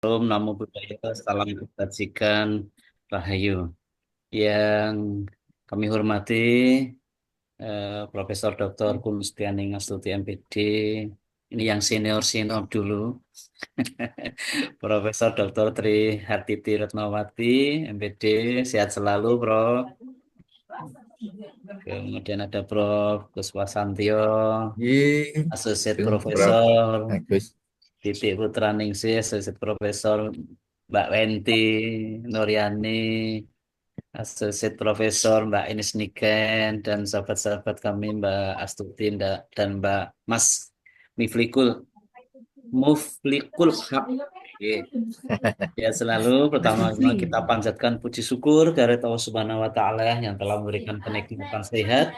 Om Namo Buddhaya, salam kebajikan, Rahayu. Yang kami hormati Profesor Dr. Kunstianing Astuti MPD, ini yang senior-senior dulu, Profesor Dr. Tri Hartiti Retnawati, MPD, sehat selalu, Prof. Kemudian ada Prof. Kuswasantio, Iya, Associate itu Prof. Profesor, Agus. Titik Putraningsih, Associate Profesor, Mbak Wenti, Nuryani, Associate Profesor Mbak Ines Niken dan sahabat-sahabat kami Mbak Astuti dan Mbak Mas Miflikul Muflikul Haq. Oke. Ya selalu pertama-tama kita panjatkan puji syukur kehadirat Allah Subhanahu wa taala yang telah memberikan kenikmatan sehat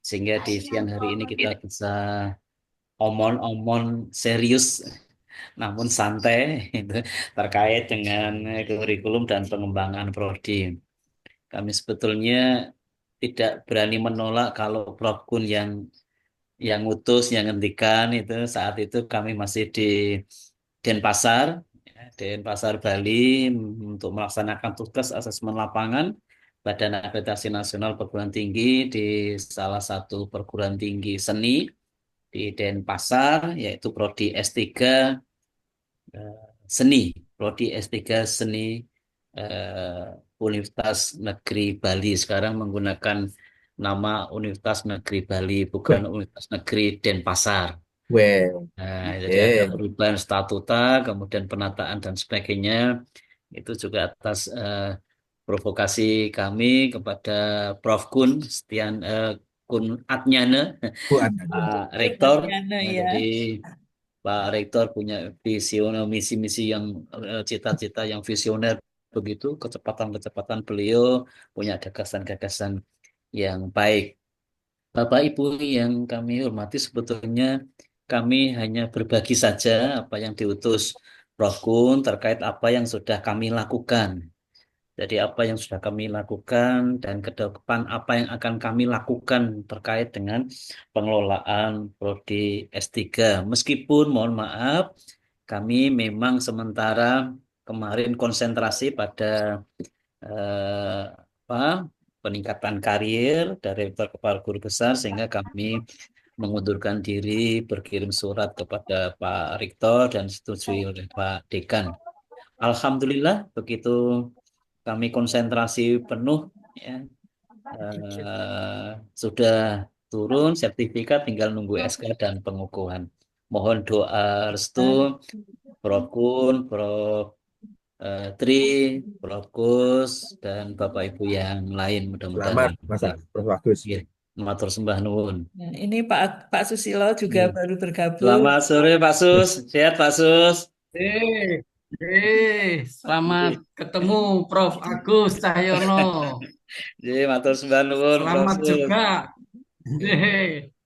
sehingga di siang hari ini kita bisa omon-omon serius namun santai itu terkait dengan kurikulum dan pengembangan prodi. Kami sebetulnya tidak berani menolak kalau Prof Kun yang ngutus, yang ngendikan itu saat itu kami masih di Denpasar, ya, Denpasar Bali untuk melaksanakan tugas asesmen lapangan Badan Akreditasi Nasional Perguruan Tinggi di salah satu perguruan tinggi seni di Denpasar, yaitu Prodi S3 eh, Seni, Prodi S3 Seni eh, Universitas Negeri Bali sekarang menggunakan nama Universitas Negeri Bali, bukan Wah, Universitas Negeri Denpasar. well, Nah, jadi ada iya. perubahan statuta, kemudian penataan dan sebagainya. Itu juga atas provokasi kami kepada Prof. Kun Kun Atnyana, Bu Anda. Pak Rektor. Tatiana Ya, ya. jadi Pak Rektor punya visioner, misi-misi yang cita-cita yang visioner begitu, kecepatan-kecepatan beliau punya gagasan-gagasan yang baik. Bapak Ibu yang kami hormati, sebetulnya kami hanya berbagi saja apa yang diutus Prof. Kun terkait apa yang sudah kami lakukan. Jadi apa yang sudah kami lakukan dan ke depan apa yang akan kami lakukan terkait dengan pengelolaan prodi S3. Meskipun mohon maaf, kami memang sementara kemarin konsentrasi pada apa peningkatan karir dari rektor kepala guru besar sehingga kami mengundurkan diri berkirim surat kepada Pak Rektor dan disetujui oleh Pak Dekan. Alhamdulillah begitu kami konsentrasi penuh ya sudah turun sertifikat tinggal nunggu SK dan pengukuhan. Mohon doa restu Prof Kun, Prof Tri, Prof Kus dan Bapak Ibu yang lain mudah-mudahan Selamat, Mas lancar. Prof. Agus. Ya, matur sembah nuwun. Nah, ini Pak Susilo juga Hmm. baru bergabung. Selamat sore Pak Sus, sehat Pak Sus. Eh, selamat ketemu Prof. Agus Cahyono. Jadi matur sembah nuwun Prof Selamat Sus. juga, Oke,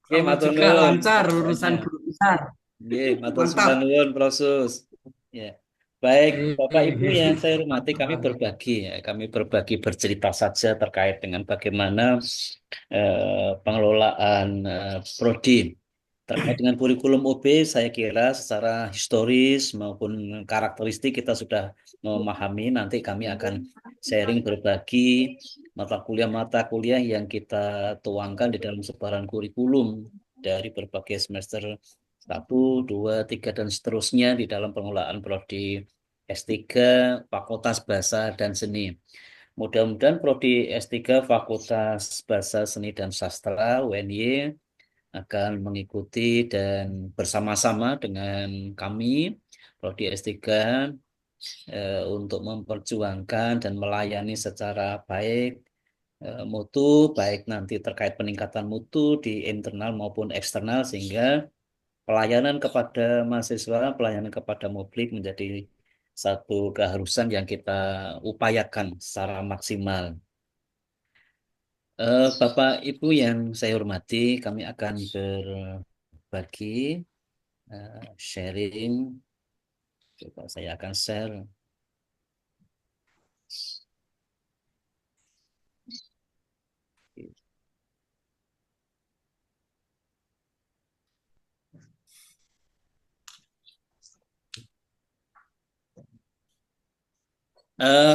selamat matur juga nuwun. lancar urusan Semuanya. guru besar. Nggih, matur sembah Mantap. nuwun, Prosus. Ya. Baik, Bapak Ibu yang Eh, saya hormati, kami berbagi ya, kami berbagi bercerita saja terkait dengan bagaimana pengelolaan prodi terkait dengan kurikulum OB. Saya kira secara historis maupun karakteristik kita sudah memahami. Nanti kami akan sharing berbagi mata kuliah yang kita tuangkan di dalam sebaran kurikulum dari berbagai semester 1, 2, 3 dan seterusnya di dalam pengelolaan prodi S3 Fakultas Bahasa dan Seni. Mudah-mudahan prodi S3 Fakultas Bahasa Seni dan Sastra UNY akan mengikuti dan bersama-sama dengan kami prodi S3 untuk memperjuangkan dan melayani secara baik mutu, baik nanti terkait peningkatan mutu di internal maupun eksternal sehingga pelayanan kepada mahasiswa, pelayanan kepada publik menjadi satu keharusan yang kita upayakan secara maksimal. Bapak Ibu yang saya hormati, kami akan berbagi, sharing. Coba saya akan share.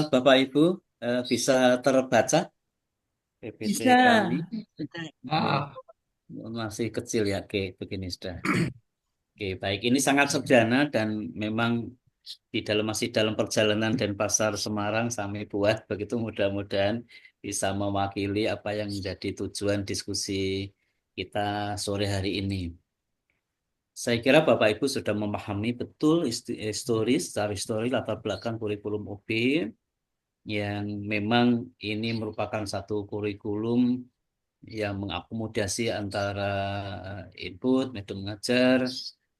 Bapak Ibu bisa terbaca PPT Bisa. kami. Ah, Masih kecil ya, oke, begini sudah. Oke, baik. Ini sangat sederhana dan memang masih dalam perjalanan Denpasar Semarang kami buat begitu mudah-mudahan bisa mewakili apa yang menjadi tujuan diskusi kita sore hari ini. Saya kira Bapak Ibu sudah memahami betul secara histori latar belakang kurikulum UB yang memang ini merupakan satu kurikulum yang mengakomodasi antara input, metode mengajar,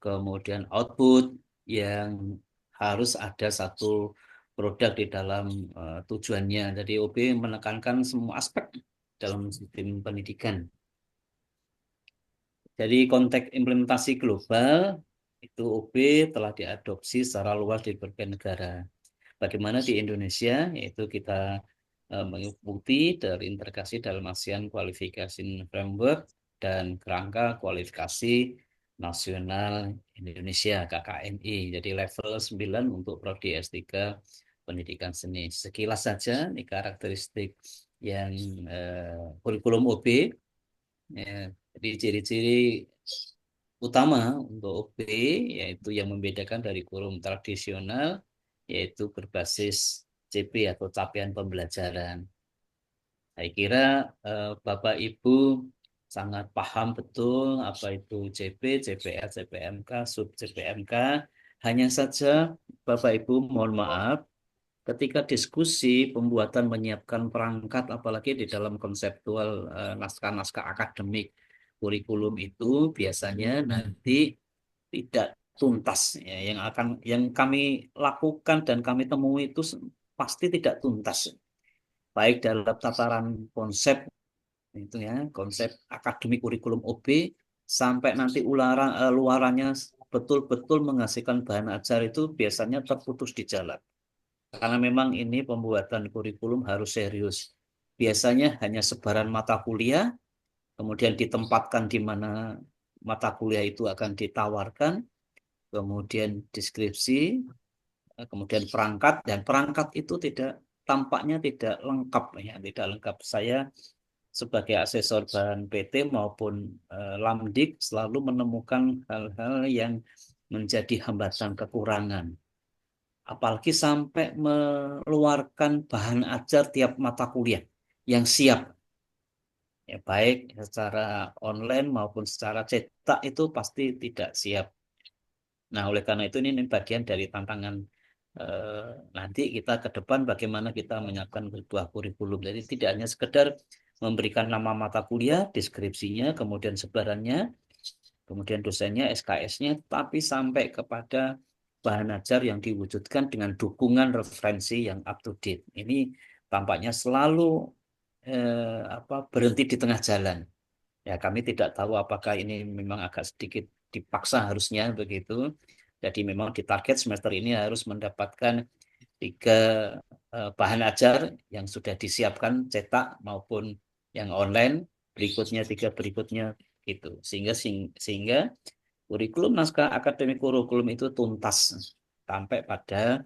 kemudian output yang harus ada satu produk di dalam tujuannya. Jadi OB menekankan semua aspek dalam sistem pendidikan. Jadi konteks implementasi global itu OB telah diadopsi secara luas di berbagai negara. Bagaimana di Indonesia, yaitu kita mengikuti dari integrasi dalam ASEAN Qualification Framework dan kerangka kualifikasi nasional Indonesia KKNI. Jadi level 9 untuk prodi S3 pendidikan seni. Sekilas saja ini karakteristik yang kurikulum OB. Jadi ciri-ciri utama untuk OB yaitu yang membedakan dari kurikulum tradisional yaitu berbasis CP atau capaian pembelajaran. Saya kira Bapak Ibu sangat paham betul apa itu CP, CPR, CPMK, sub CPMK. Hanya saja Bapak Ibu mohon maaf ketika diskusi pembuatan menyiapkan perangkat apalagi di dalam konseptual naskah-naskah akademik kurikulum itu biasanya nanti tidak tuntas ya, yang kami lakukan dan kami temui itu pasti tidak tuntas baik dalam tataran konsep itu ya konsep akademik kurikulum OB sampai nanti luarannya betul-betul menghasilkan bahan ajar itu biasanya terputus di jalan karena memang ini pembuatan kurikulum harus serius biasanya hanya sebaran mata kuliah kemudian ditempatkan di mana mata kuliah itu akan ditawarkan kemudian deskripsi, kemudian perangkat, dan perangkat itu tampaknya tidak lengkap ya, tidak lengkap. Saya sebagai asesor bahan PT maupun Lamdik selalu menemukan hal-hal yang menjadi hambatan kekurangan. Apalagi sampai meluarkan bahan ajar tiap mata kuliah yang siap. Ya, baik secara online maupun secara cetak itu pasti tidak siap. Nah, oleh karena itu ini bagian dari tantangan nanti kita ke depan bagaimana kita menyiapkan sebuah kurikulum. Jadi tidak hanya sekedar memberikan nama mata kuliah, deskripsinya, kemudian sebarannya, kemudian dosennya, SKS-nya, tapi sampai kepada bahan ajar yang diwujudkan dengan dukungan referensi yang up to date. Ini tampaknya selalu berhenti di tengah jalan. Ya, kami tidak tahu apakah ini memang agak sedikit dipaksa harusnya begitu. Jadi memang di target semester ini harus mendapatkan 3 bahan ajar yang sudah disiapkan cetak maupun yang online, berikutnya 3 berikutnya gitu. Sehingga kurikulum naskah akademik kurikulum itu tuntas sampai pada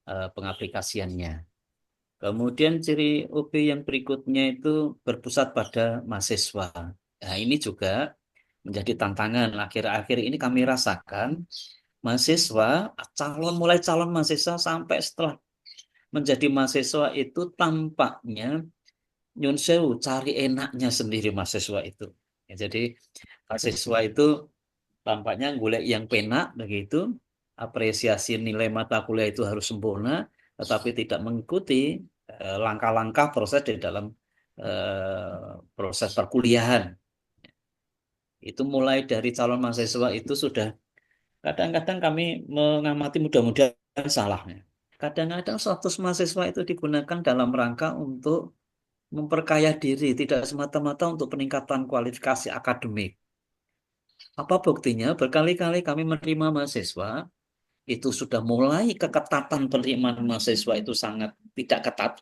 pengaplikasiannya. Kemudian ciri OB yang berikutnya itu berpusat pada mahasiswa. Nah, ini juga menjadi tantangan akhir-akhir ini kami rasakan mahasiswa mulai calon mahasiswa sampai setelah menjadi mahasiswa itu tampaknya nyun sewu cari enaknya sendiri mahasiswa itu. Ya, jadi mahasiswa itu tampaknya golek yang penak begitu, apresiasi nilai mata kuliah itu harus sempurna, tetapi tidak mengikuti langkah-langkah proses di dalam proses perkuliahan. Itu mulai dari calon mahasiswa itu sudah kadang-kadang kami mengamati mudah-mudahan salahnya. Kadang-kadang status mahasiswa itu digunakan dalam rangka untuk memperkaya diri, tidak semata-mata untuk peningkatan kualifikasi akademik. Apa buktinya? Berkali-kali kami menerima mahasiswa, itu sudah mulai keketatan penerimaan mahasiswa itu sangat tidak ketat.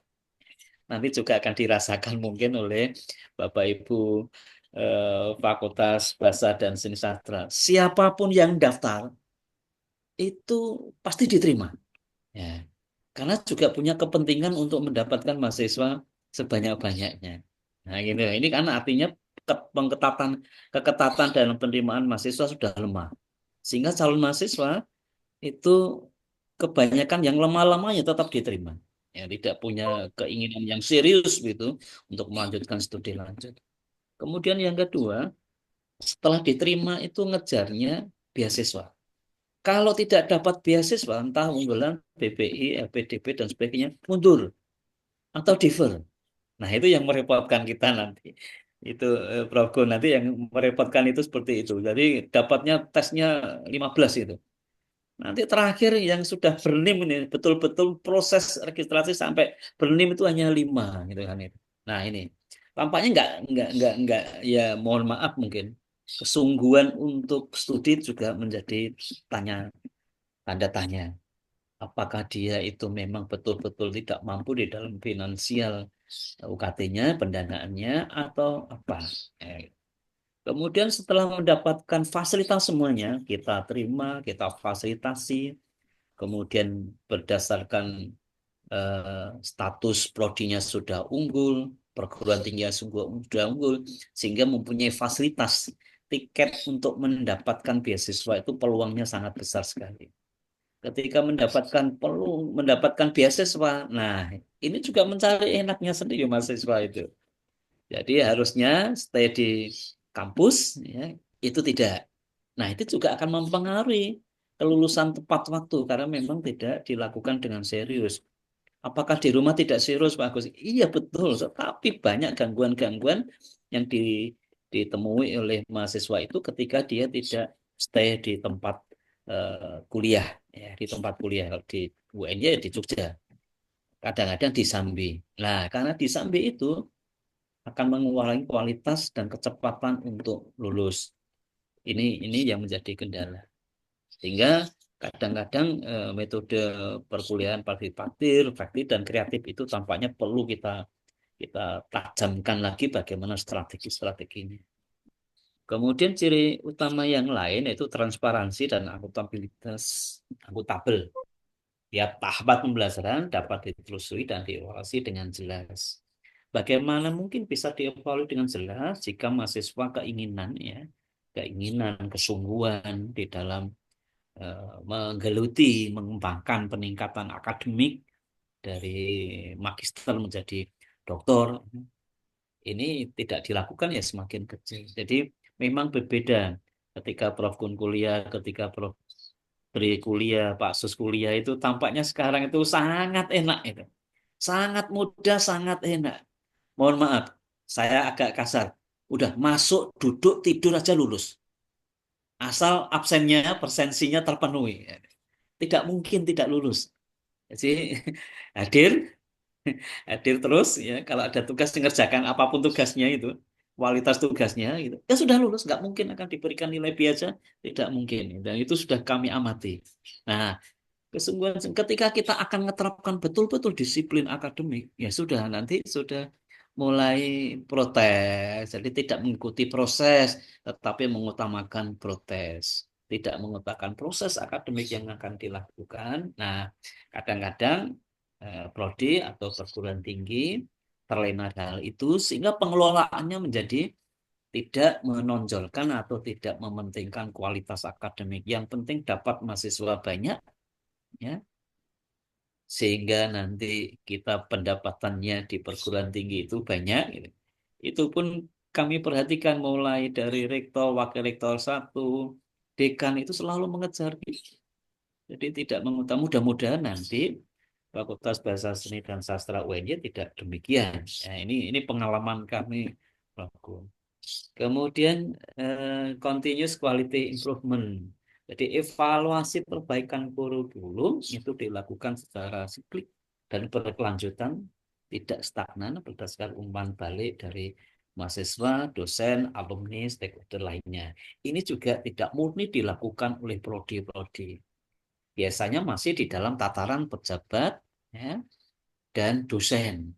Nanti juga akan dirasakan mungkin oleh Bapak Ibu Fakultas Bahasa dan Seni Sastra. Siapapun yang daftar, itu pasti diterima. Ya. karena juga punya kepentingan untuk mendapatkan mahasiswa sebanyak-banyaknya. Nah, gitu. Ini kan artinya pengketatan keketatan dalam penerimaan mahasiswa sudah lemah. Sehingga calon mahasiswa itu kebanyakan yang lemah-lemahnya tetap diterima. Ya, tidak punya keinginan yang serius gitu untuk melanjutkan studi lanjut. Kemudian yang kedua, setelah diterima itu ngejarnya beasiswa. Kalau tidak dapat beasiswa, entah unggulan BPI, LPDP, dan sebagainya, mundur atau defer. Nah, itu yang merepotkan kita nanti. Itu Prof. Gun, nanti yang merepotkan itu seperti itu. Jadi dapatnya tesnya 15 itu. Nanti terakhir yang sudah bernim ini, betul-betul proses registrasi sampai bernim itu hanya 5 gitu kan itu. Nah, ini tampaknya enggak, ya mohon maaf mungkin kesungguhan untuk studi juga menjadi tanya tanda tanya. Apakah dia itu memang betul-betul tidak mampu di dalam finansial UKT-nya, pendanaannya, atau apa? Eh, Kemudian setelah mendapatkan fasilitas semuanya, kita terima, kita fasilitasi, kemudian berdasarkan status prodinya sudah unggul, perguruan tingginya sudah unggul, sehingga mempunyai fasilitas tiket untuk mendapatkan beasiswa itu peluangnya sangat besar sekali. Ketika mendapatkan beasiswa, nah ini juga mencari enaknya sendiri mahasiswa itu. Jadi harusnya stay di kampus, ya, itu tidak. Nah itu juga akan mempengaruhi kelulusan tepat waktu karena memang tidak dilakukan dengan serius. Apakah di rumah tidak serius, Pak Agus? Iya betul, tapi banyak gangguan-gangguan yang ditemui oleh mahasiswa itu ketika dia tidak stay di tempat kuliah, ya, di tempat kuliah. Kalau di UN ya di Jogja, kadang-kadang di Sambi. Nah, karena di Sambi itu akan mengurangi kualitas dan kecepatan untuk lulus. Ini yang menjadi kendala. Sehingga kadang-kadang metode perkuliahan partisipatif, efektif dan kreatif itu tampaknya perlu kita kita tajamkan lagi bagaimana strategi-strateginya. Kemudian ciri utama yang lain yaitu transparansi dan akuntabel. Ya, tahapan pembelajaran dapat ditelusuri dan dievaluasi dengan jelas. Bagaimana mungkin bisa dievaluasi dengan jelas jika mahasiswa keinginan, kesungguhan di dalam menggeluti, mengembangkan peningkatan akademik dari magister menjadi doktor, ini tidak dilakukan ya semakin kecil. Jadi memang berbeda ketika Prof. Kun kuliah, ketika Prof. Beri kuliah, Pak Sus kuliah itu tampaknya sekarang itu sangat enak itu. Sangat mudah, sangat enak. Mohon maaf, saya agak kasar. Udah masuk, duduk, tidur aja lulus. Asal absennya, persensinya terpenuhi. Tidak mungkin tidak lulus. Jadi hadir, hadir terus ya. Kalau ada tugas dikerjakan apapun tugasnya itu, kualitas tugasnya gitu, ya sudah lulus. Nggak mungkin akan diberikan nilai biasa, tidak mungkin. Dan itu sudah kami amati. Nah, kesungguhan ketika kita akan menerapkan betul-betul disiplin akademik, ya sudah nanti sudah mulai protes. Jadi tidak mengikuti proses, tetapi mengutamakan protes. Tidak mengutamakan proses akademik yang akan dilakukan. Nah, kadang-kadang prodi atau perguruan tinggi terlena hal itu sehingga pengelolaannya menjadi tidak menonjolkan atau tidak mementingkan kualitas akademik. Yang penting dapat mahasiswa banyak, ya, sehingga nanti kita pendapatannya di perguruan tinggi itu banyak gitu. Itu pun kami perhatikan mulai dari rektor, wakil rektor satu, dekan itu selalu mengejar gitu. Jadi tidak mengutamakan, mudah-mudahan nanti Fakultas Bahasa Seni dan Sastra UNY tidak demikian. Ya, ini pengalaman kami, Pak Gun. Kemudian continuous quality improvement. Jadi evaluasi perbaikan kurikulum itu dilakukan secara siklik dan berkelanjutan, tidak stagnan berdasarkan umpan balik dari mahasiswa, dosen, alumni, stakeholder lainnya. Ini juga tidak murni dilakukan oleh prodi-prodi. Biasanya masih di dalam tataran pejabat, ya, dan dosen.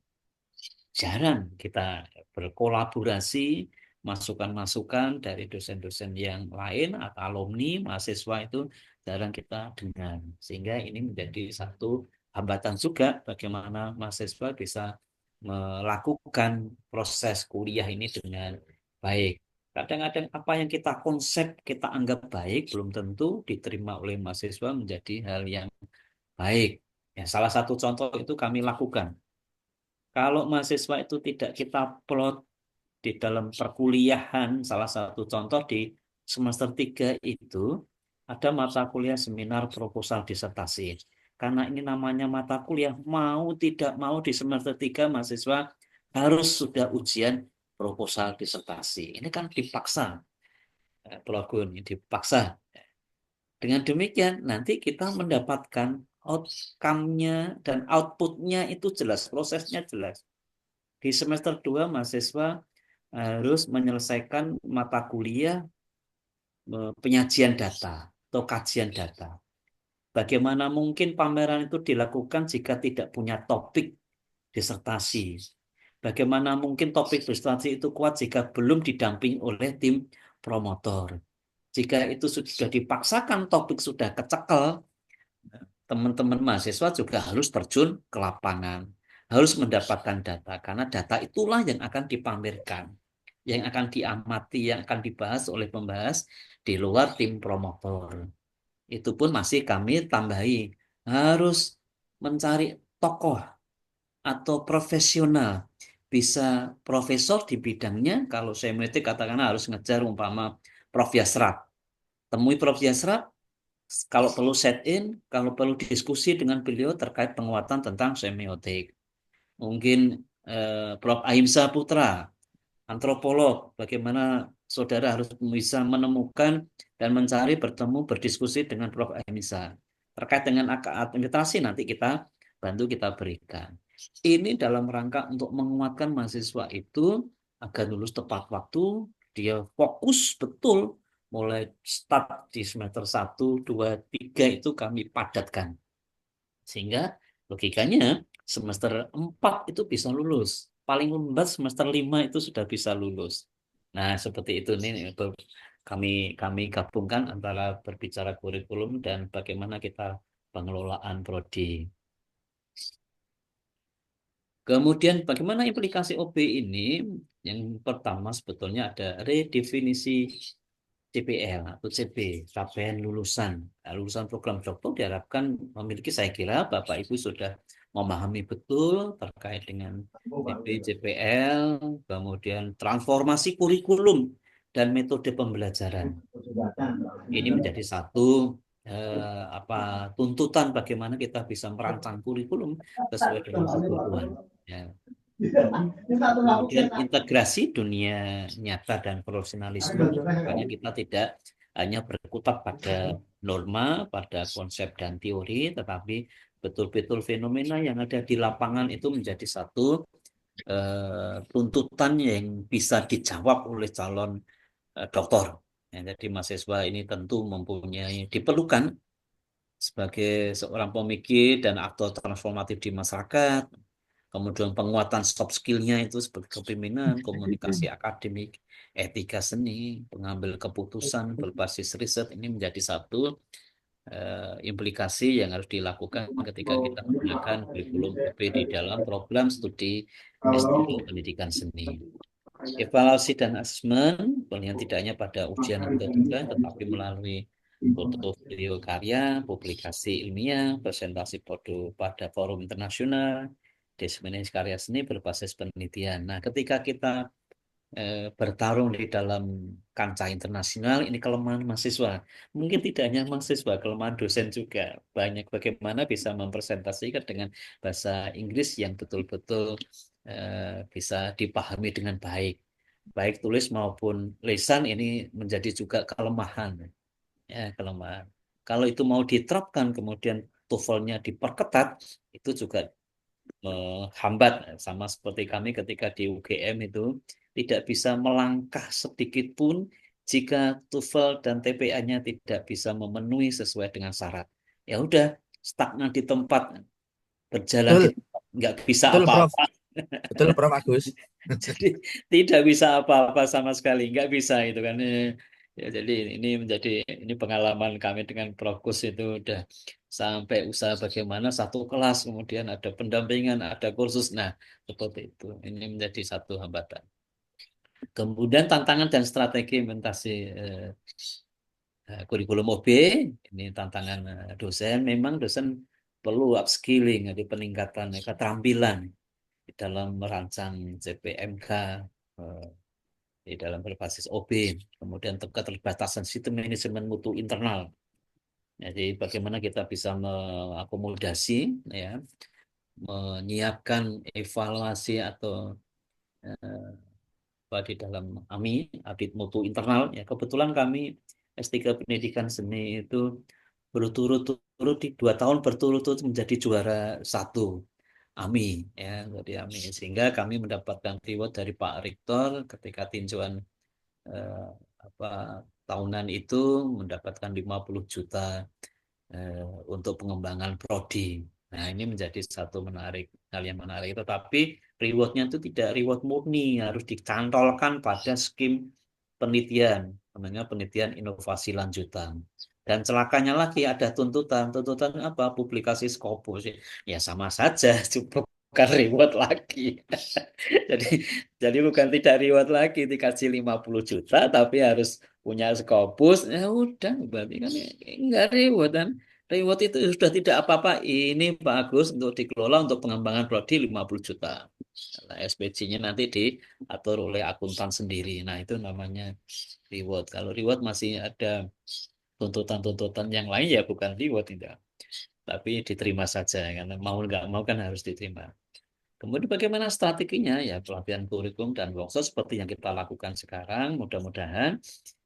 Jarang kita berkolaborasi, masukan-masukan dari dosen-dosen yang lain atau alumni, mahasiswa itu jarang kita dengar. Sehingga ini menjadi satu hambatan juga bagaimana mahasiswa bisa melakukan proses kuliah ini dengan baik. Kadang-kadang apa yang kita konsep, kita anggap baik, belum tentu diterima oleh mahasiswa menjadi hal yang baik. Ya, salah satu contoh itu kami lakukan. Kalau mahasiswa itu tidak kita plot di dalam perkuliahan, salah satu contoh di semester 3 itu ada mata kuliah seminar proposal disertasi. Karena ini namanya mata kuliah, mau tidak mau di semester 3 mahasiswa harus sudah ujian proposal disertasi. Ini kan dipaksa, Prof. Gun, dipaksa. Dengan demikian, nanti kita mendapatkan outcome-nya dan output-nya itu jelas, prosesnya jelas. Di semester 2 mahasiswa harus menyelesaikan mata kuliah penyajian data atau kajian data. Bagaimana mungkin pameran itu dilakukan jika tidak punya topik disertasi? Bagaimana mungkin topik disertasi itu kuat jika belum didamping oleh tim promotor? Jika itu sudah dipaksakan, topik sudah kecekel, teman-teman mahasiswa juga harus terjun ke lapangan, harus mendapatkan data, karena data itulah yang akan dipamerkan, yang akan diamati, yang akan dibahas oleh pembahas di luar tim promotor. Itu pun masih kami tambahi, harus mencari tokoh atau profesional, bisa profesor di bidangnya, kalau saya menitik katakan harus ngejar umpama Prof. Yasrab. Temui Prof. Yasrab, kalau perlu set in, kalau perlu diskusi dengan beliau terkait penguatan tentang semiotik. Mungkin Prof. Ahimsa Putra, antropolog, bagaimana saudara harus bisa menemukan dan mencari, bertemu, berdiskusi dengan Prof. Ahimsa. Terkait dengan administrasi nanti kita bantu, kita berikan. Ini dalam rangka untuk menguatkan mahasiswa itu agar lulus tepat waktu, dia fokus betul, mulai start di semester 1, 2, 3 itu kami padatkan. Sehingga logikanya semester 4 itu bisa lulus. Paling lambat semester 5 itu sudah bisa lulus. Nah, seperti itu nih kami kami gabungkan antara berbicara kurikulum dan bagaimana kita pengelolaan prodi. Kemudian bagaimana implikasi OB ini? Yang pertama sebetulnya ada redefinisi CPL atau CB, capaian lulusan. Nah, lulusan program doktor diharapkan memiliki, saya kira Bapak Ibu sudah memahami betul terkait dengan CB, CPL, kemudian transformasi kurikulum dan metode pembelajaran. Ini menjadi satu tuntutan bagaimana kita bisa merancang kurikulum sesuai dengan kebutuhan. Ya. Kemudian integrasi dunia nyata dan profesionalisme, makanya kita tidak hanya berkutat pada norma, pada konsep dan teori, tetapi betul-betul fenomena yang ada di lapangan itu menjadi satu tuntutan yang bisa dijawab oleh calon doktor. Ya, jadi mahasiswa ini tentu diperlukan sebagai seorang pemikir dan aktor transformatif di masyarakat. Kemudian penguatan soft skill-nya itu seperti kepemimpinan, komunikasi akademik, etika seni, pengambil keputusan berbasis riset, ini menjadi satu implikasi yang harus dilakukan ketika kita menggunakan kurikulum UB di dalam program studi S3 pendidikan seni. Evaluasi dan asesmen, penilaian tidak hanya pada ujian atau tugas, tetapi melalui portofolio karya, publikasi ilmiah, presentasi pada forum internasional, diseminasi karya seni berbasis penelitian. Nah, ketika kita bertarung di dalam kancah internasional, ini kelemahan mahasiswa. Mungkin tidak hanya mahasiswa, kelemahan dosen juga. Banyak bagaimana bisa mempresentasikan dengan bahasa Inggris yang betul-betul bisa dipahami dengan baik. Baik tulis maupun lisan ini menjadi juga kelemahan. Ya, kelemahan. Kalau itu mau diterapkan, kemudian TOEFL-nya diperketat, itu juga hambat, sama seperti kami ketika di UGM itu tidak bisa melangkah sedikit pun jika TOEFL dan TPA-nya tidak bisa memenuhi sesuai dengan syarat. Ya udah, stagnan di tempat, berjalan di Betul, tempat, nggak bisa betul Prof. apa-apa. Betul Prof Agus. Jadi tidak bisa apa-apa sama sekali, nggak bisa itu kan. Ya, jadi ini menjadi pengalaman kami dengan Prof. Kus itu udah sampai usaha bagaimana satu kelas, kemudian ada pendampingan, ada kursus. Nah, seperti itu. Ini menjadi satu hambatan. Kemudian tantangan dan strategi implementasi kurikulum OB, ini tantangan dosen. Memang dosen perlu upskilling, jadi peningkatan keterampilan di dalam merancang CPMK, eh, di dalam berbasis OB. Kemudian keterbatasan sistem manajemen mutu internal. Jadi bagaimana kita bisa mengakomodasi, ya, menyiapkan evaluasi atau di dalam AMI, audit mutu internal. Ya, kebetulan kami S3 Pendidikan Seni itu berturut-turut di 2 tahun berturut-turut menjadi juara 1 AMI, ya, jadi AMI, sehingga kami mendapatkan reward dari Pak Rektor ketika tinjauan eh, apa tahunan itu mendapatkan 50 juta eh, untuk pengembangan prodi. Nah, ini menjadi satu hal yang menarik. Tetapi rewardnya itu tidak reward murni, harus dicantolkan pada skim penelitian, namanya penelitian inovasi lanjutan. Dan celakanya lagi ada tuntutan, tuntutan apa? Publikasi Scopus. Ya sama saja, cukup bukan reward lagi. Jadi jadi bukan tidak reward lagi dikasih 50 juta tapi harus punya Scopus. Ya udah berarti kan enggak reward kan. Reward itu sudah tidak apa-apa. Ini Pak Agus untuk dikelola untuk pengembangan prodi 50 juta. Nah, SPJ-nya nanti diatur oleh akuntan sendiri. Nah, itu namanya reward. Kalau reward masih ada tuntutan-tuntutan yang lain ya bukan reward tidak. Tapi diterima saja karena mau nggak mau kan harus diterima. Kemudian bagaimana strateginya? Ya pelatihan kurikulum dan workshop seperti yang kita lakukan sekarang. Mudah-mudahan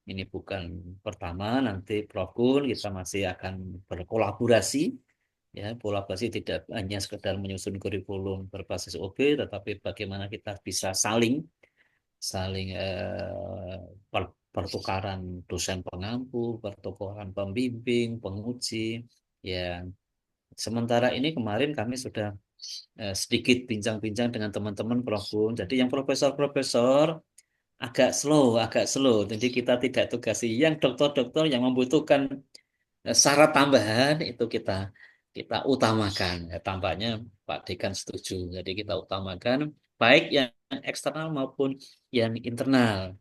ini bukan pertama, nanti Prof Kun kita masih akan berkolaborasi. Ya, kolaborasi tidak hanya sekedar menyusun kurikulum berbasis OB, tetapi bagaimana kita bisa saling saling pertukaran dosen pengampu, pertukaran pembimbing, penguji. Ya, sementara ini kemarin kami sudah sedikit bincang-bincang dengan teman-teman Prof. Bun. Jadi yang profesor-profesor agak slow. Jadi kita tidak tugasi yang dokter-dokter yang membutuhkan syarat tambahan itu kita utamakan. Tampaknya Pak Dekan setuju. Jadi kita utamakan baik yang eksternal maupun yang internal.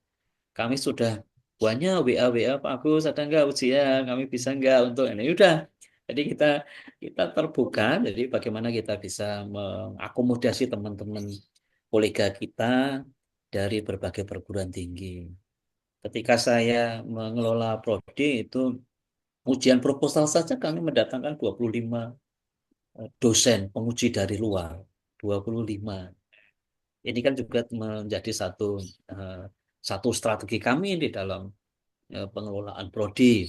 Kami sudah banyak WA Pak Agus ada nggak ujian? Kami bisa nggak untuk ini? Udah. Jadi kita terbuka. Jadi bagaimana kita bisa mengakomodasi teman-teman kolega kita dari berbagai perguruan tinggi. Ketika saya mengelola prodi itu ujian proposal saja kami mendatangkan 25 dosen penguji dari luar. 25. Ini kan juga menjadi eh, satu strategi kami di dalam pengelolaan prodi.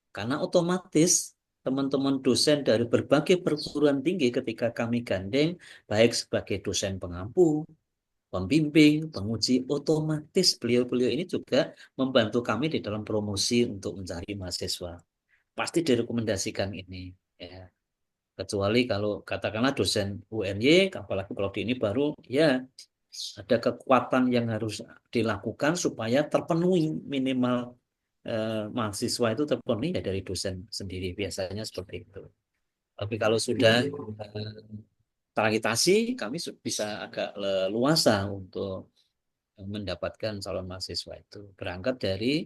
Karena otomatis teman-teman dosen dari berbagai perguruan tinggi ketika kami gandeng, baik sebagai dosen pengampu, pembimbing, penguji, otomatis beliau-beliau ini juga membantu kami di dalam promosi untuk mencari mahasiswa. Pasti direkomendasikan ini. Ya. Kecuali kalau katakanlah dosen UNY, apalagi kalau di ini baru, ya ada kekuatan yang harus dilakukan supaya terpenuhi minimal mahasiswa itu terpenuhi ya dari dosen sendiri biasanya seperti itu. Tapi kalau sudah terakreditasi, kami bisa agak leluasa untuk mendapatkan calon mahasiswa itu berangkat dari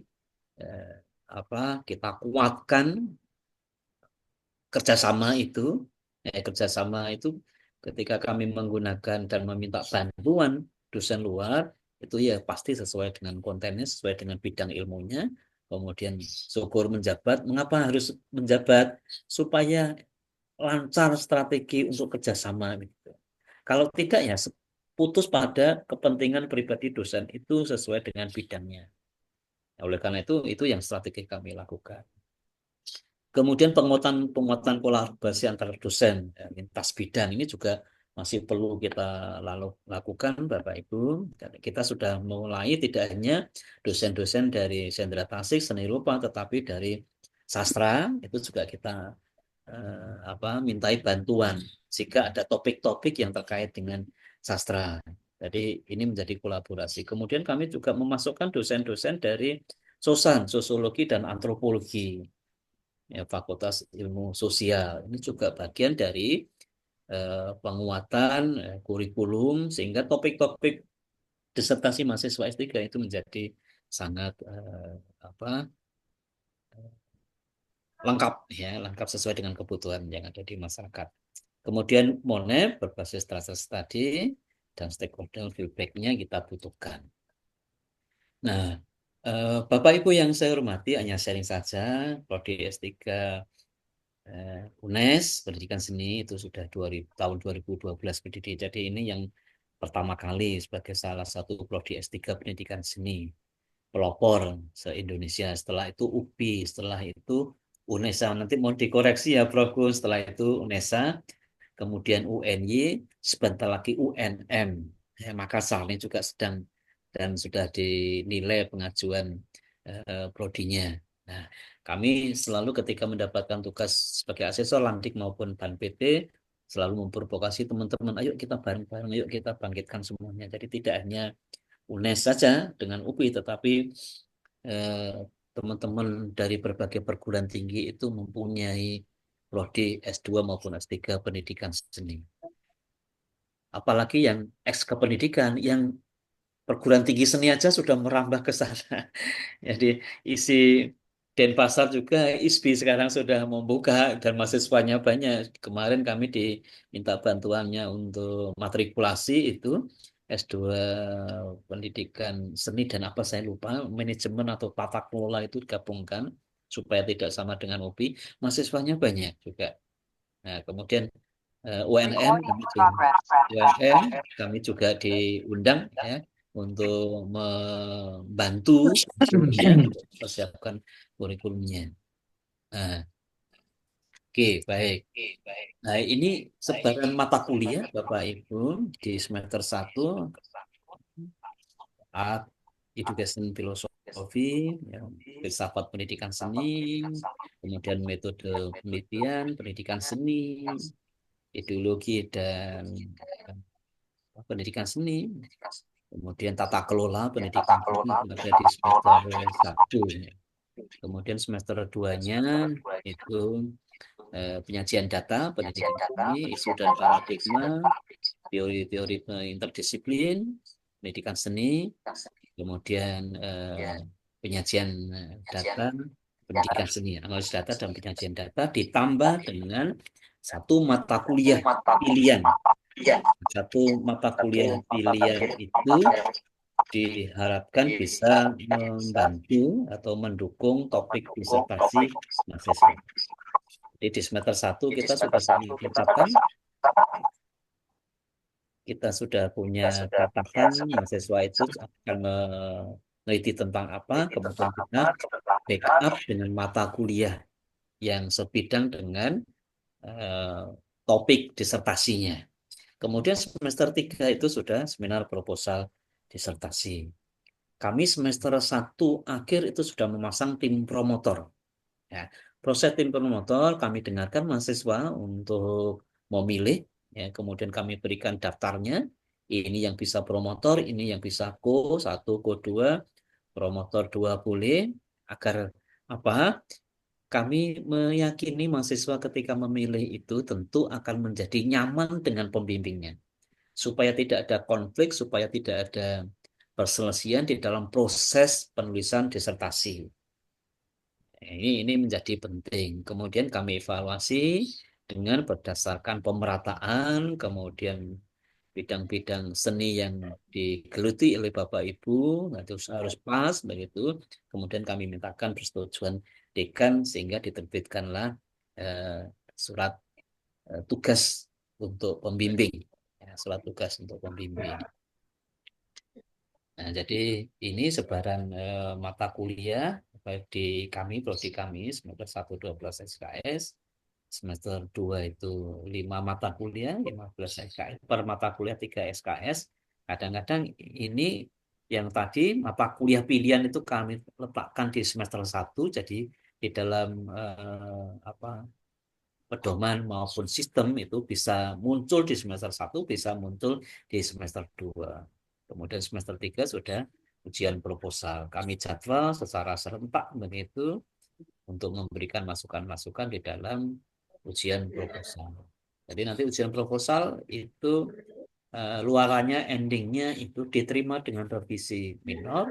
eh, apa kita kuatkan kerjasama itu. Kerjasama itu ketika kami menggunakan dan meminta bantuan dosen luar itu ya pasti sesuai dengan kontennya, sesuai dengan bidang ilmunya. Kemudian syukur menjabat. Mengapa harus menjabat? Supaya lancar strategi untuk kerjasama. Gitu. Kalau tidak ya putus pada kepentingan pribadi dosen itu sesuai dengan bidangnya. Oleh karena itu yang strategi kami lakukan. Kemudian penguatan kolaborasi antar dosen lintas bidang ini juga masih perlu kita lakukan Bapak Ibu. Kita sudah mulai tidak hanya dosen-dosen dari Sendra Tasik, Seni Rupa, tetapi dari sastra itu juga kita mintai bantuan jika ada topik-topik yang terkait dengan sastra. Jadi ini menjadi kolaborasi. Kemudian kami juga memasukkan dosen-dosen dari sosiologi dan antropologi. ya, Fakultas Ilmu Sosial. Ini juga bagian dari penguatan kurikulum sehingga topik-topik disertasi mahasiswa S3 itu menjadi sangat apa lengkap ya, lengkap sesuai dengan kebutuhan yang ada di masyarakat. Kemudian MONEB berbasis trust study dan stakeholder feedback-nya kita butuhkan. Nah, Bapak Ibu yang saya hormati, hanya sharing saja, Prodi S3 UNES, Pendidikan Seni itu sudah tahun 2012 berdiri. Jadi ini yang pertama kali sebagai salah satu Prodi S3 Pendidikan Seni pelopor se-Indonesia. Setelah itu UPI, setelah itu UNESA. Nanti mau dikoreksi ya Prof. Setelah itu UNESA, kemudian UNY, sebentar lagi UNM. Ya, Makassar ini juga sedang dan sudah dinilai pengajuan prodinya. Nah, kami selalu ketika mendapatkan tugas sebagai asesor Landik maupun Ban PT, selalu memprovokasi teman-teman, ayo kita bareng-bareng, ayo kita bangkitkan semuanya. Jadi tidak hanya UNES saja dengan UPI, tetapi eh, teman-teman dari berbagai perguruan tinggi itu mempunyai prodi S2 maupun S3 pendidikan seni. Apalagi yang kependidikan, yang perguruan tinggi seni aja sudah merambah ke sana. Jadi isi Denpasar juga ISBI sekarang sudah membuka dan mahasiswanya banyak. Kemarin kami diminta bantuannya untuk matrikulasi itu S2 pendidikan seni dan apa saya lupa, manajemen atau tata kelola itu digabungkan supaya tidak sama dengan UPI. Mahasiswanya banyak juga. Nah, kemudian UNM kami juga diundang ya untuk membantu untuk mempersiapkan kurikulumnya. Nah, oke, baik. Nah, ini sebaran mata kuliah Bapak Ibu di semester 1 Art Education Philosophy, ya, filsafat pendidikan seni, kemudian metode penelitian pendidikan seni, ideologi dan pendidikan seni, kemudian tata kelola pendidikan seni ada di semester 1. Kemudian semester 2-nya itu penyajian data pendidikan seni, isu dan paradigma, teori-teori interdisiplin, pendidikan seni, kemudian penyajian data, pendidikan seni, analisis data dan penyajian data ditambah dengan satu mata kuliah pilihan. Satu mata kuliah pilihan itu diharapkan bisa membantu atau mendukung topik disertasi mahasiswa. Jadi di semester 1 kita sudah menetapkan, kita sudah punya catatan mahasiswa itu akan meneliti tentang apa, kemudian kita backup dengan mata kuliah yang sebidang dengan topik disertasinya. Kemudian semester 3 itu sudah seminar proposal disertasi. Kami semester 1 akhir itu sudah memasang tim promotor. Ya, proses tim promotor kami dengarkan mahasiswa untuk memilih, ya, kemudian kami berikan daftarnya. Ini yang bisa promotor, ini yang bisa co 1, co 2, promotor 2 boleh, agar apa? Kami meyakini mahasiswa ketika memilih itu tentu akan menjadi nyaman dengan pembimbingnya, supaya tidak ada konflik, supaya tidak ada perselisihan di dalam proses penulisan disertasi. Ini menjadi penting. Kemudian kami evaluasi dengan berdasarkan pemerataan, kemudian bidang-bidang seni yang digeluti oleh Bapak Ibu, harus pas begitu. Kemudian kami mintakan persetujuan dekan sehingga diterbitkanlah eh, surat tugas untuk pembimbing. Ya, surat tugas untuk pembimbing. Nah, jadi ini sebaran mata kuliah baik di kami, prodi kami, semester 1 12 SKS, semester 2 itu 5 mata kuliah, 15 SKS, per mata kuliah 3 SKS. Kadang-kadang ini yang tadi mata kuliah pilihan itu kami letakkan di semester 1, jadi di dalam apa pedoman maupun sistem itu bisa muncul di semester 1, bisa muncul di semester 2. Kemudian semester 3 sudah ujian proposal. Kami jadwal secara serentak begitu. untuk memberikan masukan-masukan di dalam ujian proposal. Jadi nanti ujian proposal itu luarannya, endingnya itu diterima dengan revisi minor,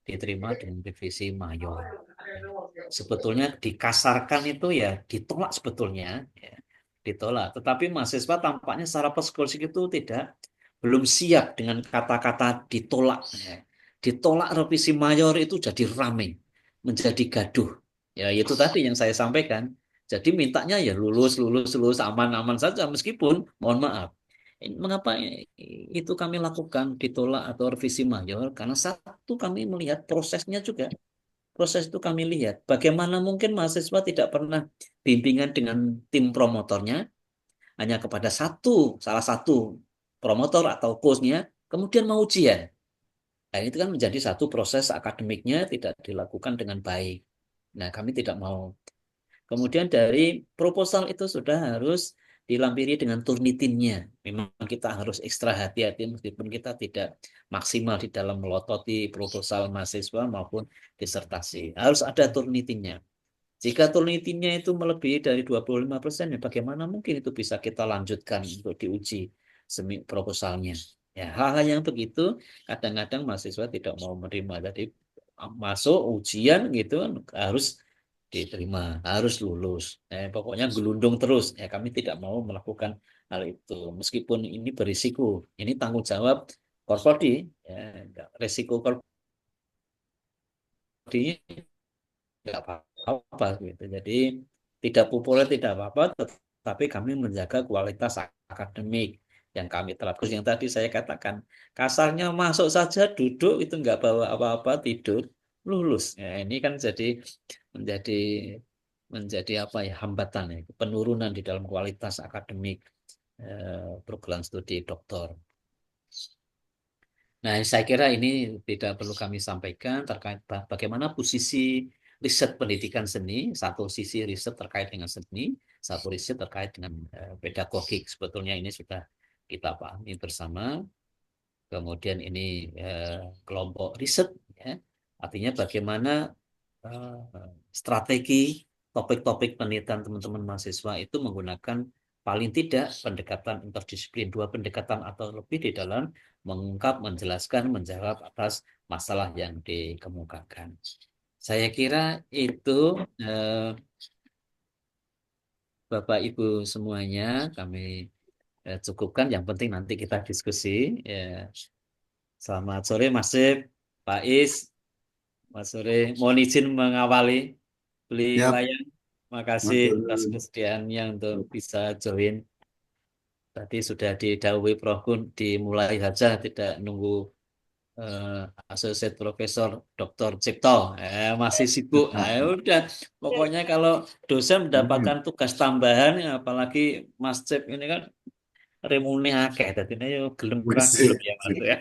diterima dengan revisi mayor. Sebetulnya dikasarkan itu ya ditolak sebetulnya, ya, ditolak. Tetapi mahasiswa tampaknya secara psikologis itu belum siap dengan kata-kata ditolak. Ya. Ditolak revisi mayor itu jadi rame, menjadi gaduh. Ya itu tadi yang saya sampaikan. Jadi mintanya ya lulus, lulus, lulus, aman-aman saja meskipun mohon maaf. Mengapa itu kami lakukan ditolak atau revisi mayor? Karena satu kami melihat prosesnya juga. Proses itu kami lihat. Bagaimana mungkin mahasiswa tidak pernah bimbingan dengan tim promotornya, hanya kepada salah satu promotor atau coach-nya, kemudian mau ujian. Nah, itu kan menjadi satu proses akademiknya tidak dilakukan dengan baik. Nah, kami tidak mau. Kemudian dari proposal itu sudah harus dilampiri dengan turnitinnya. Memang kita harus ekstra hati-hati meskipun kita tidak maksimal di dalam melototi proposal mahasiswa maupun disertasi. Harus ada turnitinnya. Jika turnitinnya itu melebihi dari 25%, ya bagaimana mungkin itu bisa kita lanjutkan untuk diuji proposalnya. Ya, hal-hal yang begitu kadang-kadang mahasiswa tidak mau menerima. Jadi masuk ujian gitu harus diterima, harus lulus. Pokoknya gelundung terus. Ya, kami tidak mau melakukan hal itu. Meskipun ini berisiko, ini tanggung jawab Korpodi. Ya, resiko Korpodi nggak apa-apa gitu. Jadi tidak populer tidak apa-apa, tetapi kami menjaga kualitas akademik yang kami terapkan. Yang tadi saya katakan, kasarnya masuk saja duduk itu nggak bawa apa-apa tidur lulus. Ya, ini kan menjadi menjadi apa ya hambatan ya, penurunan di dalam kualitas akademik program studi doktor. Nah, saya kira ini tidak perlu kami sampaikan terkait bagaimana posisi riset pendidikan seni, satu sisi riset terkait dengan seni, satu riset terkait dengan pedagogik. Sebetulnya ini sudah kita pahami bersama. Kemudian ini kelompok riset, ya. Artinya bagaimana strategi topik-topik penelitian teman-teman mahasiswa itu menggunakan paling tidak pendekatan interdisiplin, dua pendekatan atau lebih di dalam mengungkap, menjelaskan, menjawab atas masalah yang dikemukakan. Saya kira itu Bapak Ibu semuanya kami cukupkan. Yang penting nanti kita diskusi. Ya. Selamat sore Mas Sip, Pak Is, Mas sore. Mohon izin mengawali beli Siap, layar. Makasih atas matur. kesediaannya untuk bisa join. Tadi sudah didahului Prof. Kun dimulai saja, tidak nunggu Associate Profesor Dr. Cipto. Masih sibuk. Ya udah, pokoknya kalau dosen mendapatkan tugas tambahan, ya, apalagi Mas Cip ini kan remune akeh, dadi yo gelem kurang gelem Sip, ya Mas sip. ya.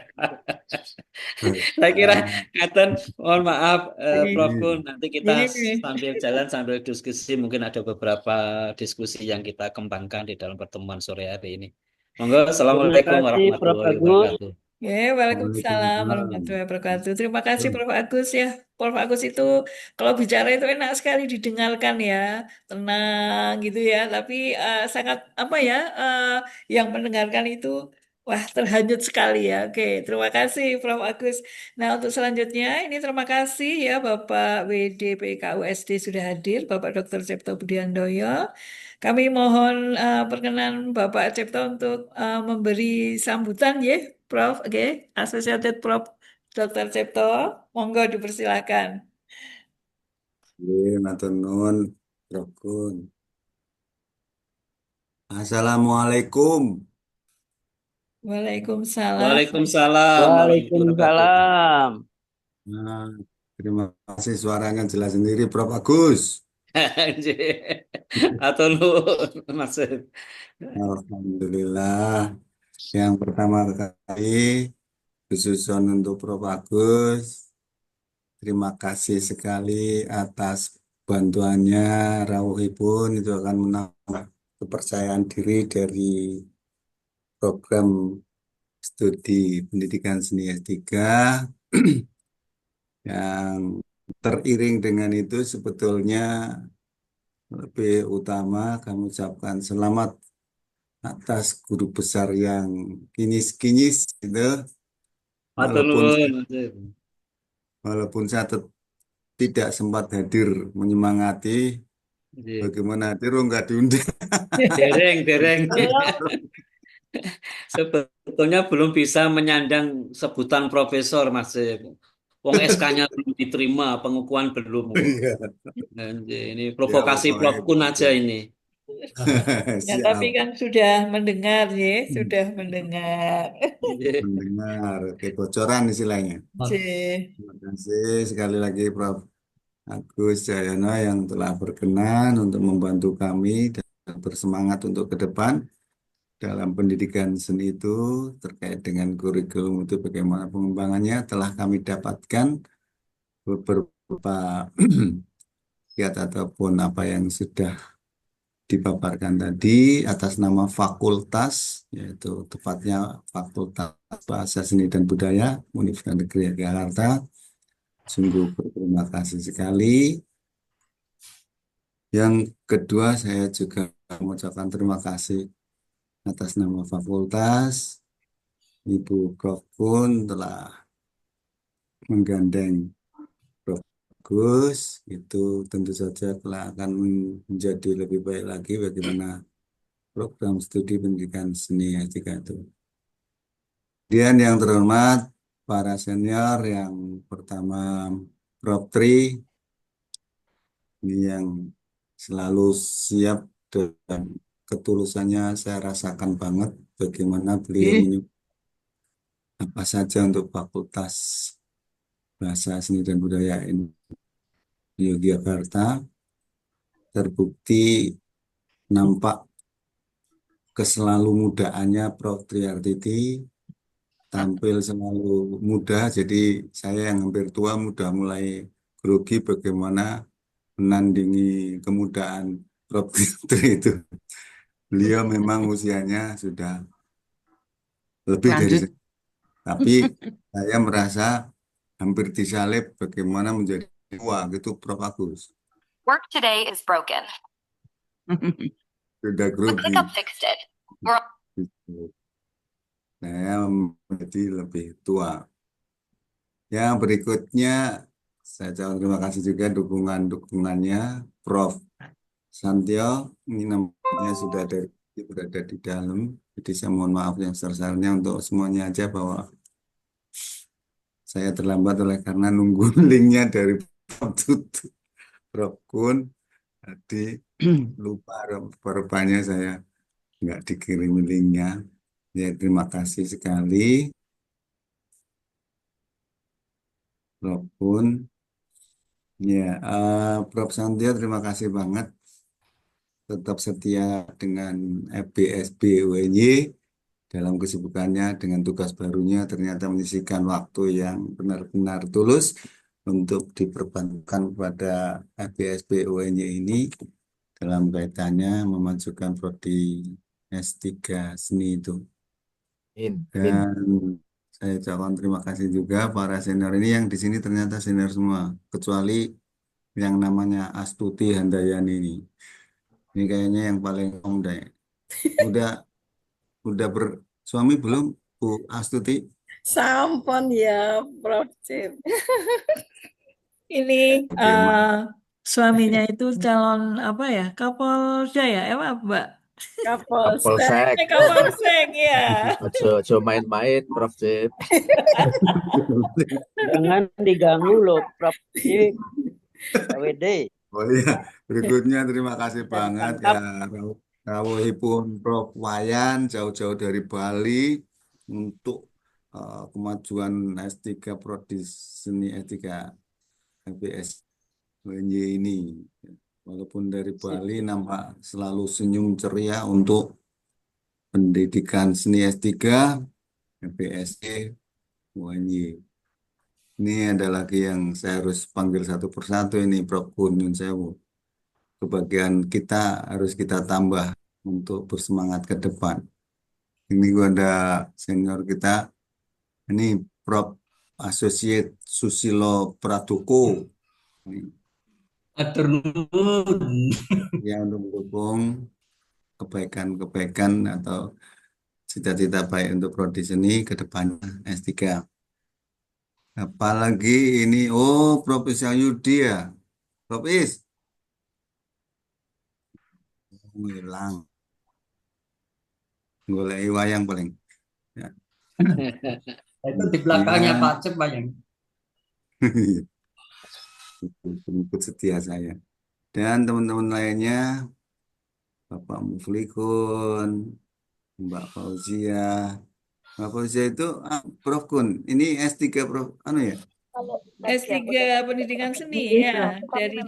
Saya kira Katen, mohon maaf Prof. Ini, Kun, nanti kita ini, sambil jalan sambil diskusi mungkin ada beberapa diskusi yang kita kembangkan di dalam pertemuan sore hari ini. Monggo, Terima Assalamualaikum kasih Prof. warahmatullahi Agus. wabarakatuh. ya, Waalaikumsalam Waalaikumsalam. warahmatullahi wabarakatuh. Terima kasih Prof. Agus ya. Prof. Agus itu kalau bicara itu enak sekali didengarkan ya, tenang gitu ya. Tapi sangat apa ya, yang mendengarkan itu wah terhanyut sekali ya. Oke, terima kasih Prof. Agus. Nah untuk selanjutnya ini terima kasih ya Bapak WDPKUSD sudah hadir, Bapak Dr. Cipto Budiandoyo. Kami mohon perkenan Bapak Cipto untuk memberi sambutan ya, Prof. Oke, Associated Prof. Dr. Cipto, monggo dipersilakan. Matur nuwun, Rukun. Assalamualaikum. Waalaikumsalam. Waalaikumsalam warahmatullahi wabarakatuh. Waalaikumsalam. Nah, terima kasih suaranya jelas sendiri, Prof. Agus. Atau nuhun Mas. Alhamdulillah. Yang pertama kali, khususon untuk Prof. Agus, terima kasih sekali atas bantuannya, rawuhipun itu akan menambah kepercayaan diri dari program studi pendidikan seni S3 yang teriring dengan itu sebetulnya lebih utama kami ucapkan selamat atas guru besar yang kinyis-kinyis itu, Matur walaupun nuwun, Mas. walaupun saya tidak sempat hadir menyemangati, Nggih. bagaimana hadir nggak diundang. Dereng, dereng. Sebetulnya belum bisa menyandang sebutan profesor, Mas. Wong SK-nya belum diterima, pengukuhan belum kok. Iya, Ini ya provokasi pokoknya Prof Kun begitu. aja ini. Ya, tapi Siap kan sudah mendengar ya, sudah mendengar. Nggih. mendengar kebocoran istilahnya. Cih. Terima kasih sekali lagi Prof. Agus Jayono yang telah berkenan untuk membantu kami dan bersemangat untuk ke depan dalam pendidikan seni itu terkait dengan kurikulum itu bagaimana pengembangannya telah kami dapatkan beberapa kiat ataupun apa yang sudah dipaparkan tadi atas nama fakultas, yaitu tepatnya Fakultas Bahasa Seni dan Budaya Universitas Negeri Yogyakarta. Sungguh berterima kasih sekali. Yang kedua, saya juga mengucapkan terima kasih atas nama fakultas. Ibu Prof pun telah menggandeng Prof Gus. Itu tentu saja telah akan menjadi lebih baik lagi bagaimana program studi pendidikan seni etika itu. Kemudian yang terhormat para senior yang pertama Prof Tri ini yang selalu siap dan ketulusannya saya rasakan banget bagaimana beliau Ih, menyukai apa saja untuk Fakultas Bahasa Seni dan Budaya ini di Yogyakarta terbukti nampak keselalu mudaannya Prof Triartiti tampil selalu muda, jadi saya yang hampir tua mudah mulai grogi bagaimana menandingi kemudaan Prof Tri itu. Beliau memang usianya sudah lebih dari lanjut. saya, tapi saya merasa hampir disalib bagaimana menjadi tua gitu Prof Agus. Work today is broken. Sudah The grogi. ClickUp fixed it. We're Gitu. Saya menjadi lebih tua. Yang berikutnya, saya ucapkan terima kasih juga dukungannya Prof. Santio. Ini namanya sudah berada di dalam. Jadi saya mohon maaf yang sebesar-besarnya untuk semuanya aja bahwa saya terlambat oleh karena nunggu linknya dari Prof. Tutu, Prof. Kun. Jadi lupa rupanya saya nggak dikirim linknya. Ya, terima kasih sekali, Prof. Kun. Ya, Prof. Santio, terima kasih banget tetap setia dengan FBSB UNY dalam kesibukannya dengan tugas barunya ternyata menyisihkan waktu yang benar-benar tulus untuk diperbantukan kepada FBSB UNY ini dalam kaitannya memajukan prodi S3 seni itu. Dan saya ucapkan terima kasih juga para senior ini yang di sini ternyata senior semua, kecuali yang namanya Astuti Handayani ini. Ini kayaknya yang paling om deh. Udah udah bersuami belum, Bu Astuti? Sampun ya, Prof. Cip. Ini Oke, suaminya itu calon apa ya? Kapolda ya? Apa, Mbak? Kapolsek. Kapolsek. Kapolsek ya. Ojo main-main, Prof. Cip. Jangan diganggu loh, Prof. Cip, KWD. Oh iya, berikutnya terima kasih Dan banget ya tangkap. rawuhipun Prof Wayan jauh-jauh dari Bali untuk kemajuan S3 Prodi Seni S3 FBS UNY ini. Walaupun dari Bali nampak selalu senyum ceria untuk pendidikan seni S3 FBSD UNY. Ini ada lagi yang saya harus panggil satu persatu ini Prof Kun Yun Sewu. Kebagian kita harus kita tambah untuk bersemangat ke depan. Ini gua ada senior kita, ini Prof Associate Susilo Pradoko. Atur nuhun. Ya, untuk mendukung kebaikan-kebaikan atau cita-cita baik untuk prodi seni ke depannya S3. Apalagi ini, oh, Prof. Yudi ya. Prof. Hilang. Golek wayang paling. Ya. Itu di belakangnya Ya, Pak Cep, Pak yang. pengikut setia saya. Dan teman-teman lainnya, Bapak Muflikun, Mbak Fauzia. Mbak Fauzia itu Prof. Kun. Ini S3 Prof. Anu ya? S3 Pendidikan Seni ya, dari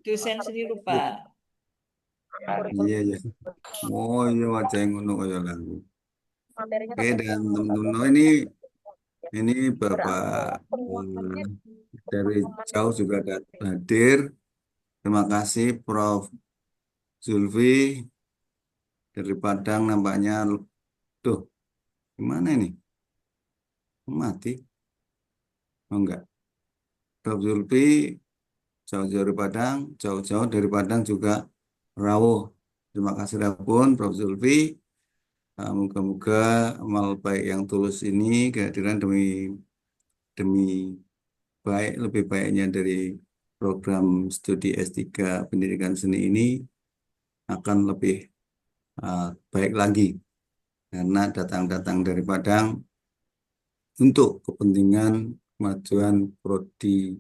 dosen seni rupa. Iya, iya. Oh iya, wajah yang ngono kaya lagu. Oke, dan teman-teman ini Bapak dari jauh juga hadir. Terima kasih Prof. Zulfi dari Padang nampaknya. Tuh, gimana ini? Mati? Oh enggak. Prof. Zulfi jauh-jauh dari Padang, jauh-jauh dari Padang juga rawuh. Terima kasih pun Prof. Zulfi. Moga-moga amal baik yang tulus ini kehadiran demi demi baik lebih baiknya dari program studi S3 Pendidikan Seni ini akan lebih baik lagi karena datang-datang dari Padang untuk kepentingan kemajuan prodi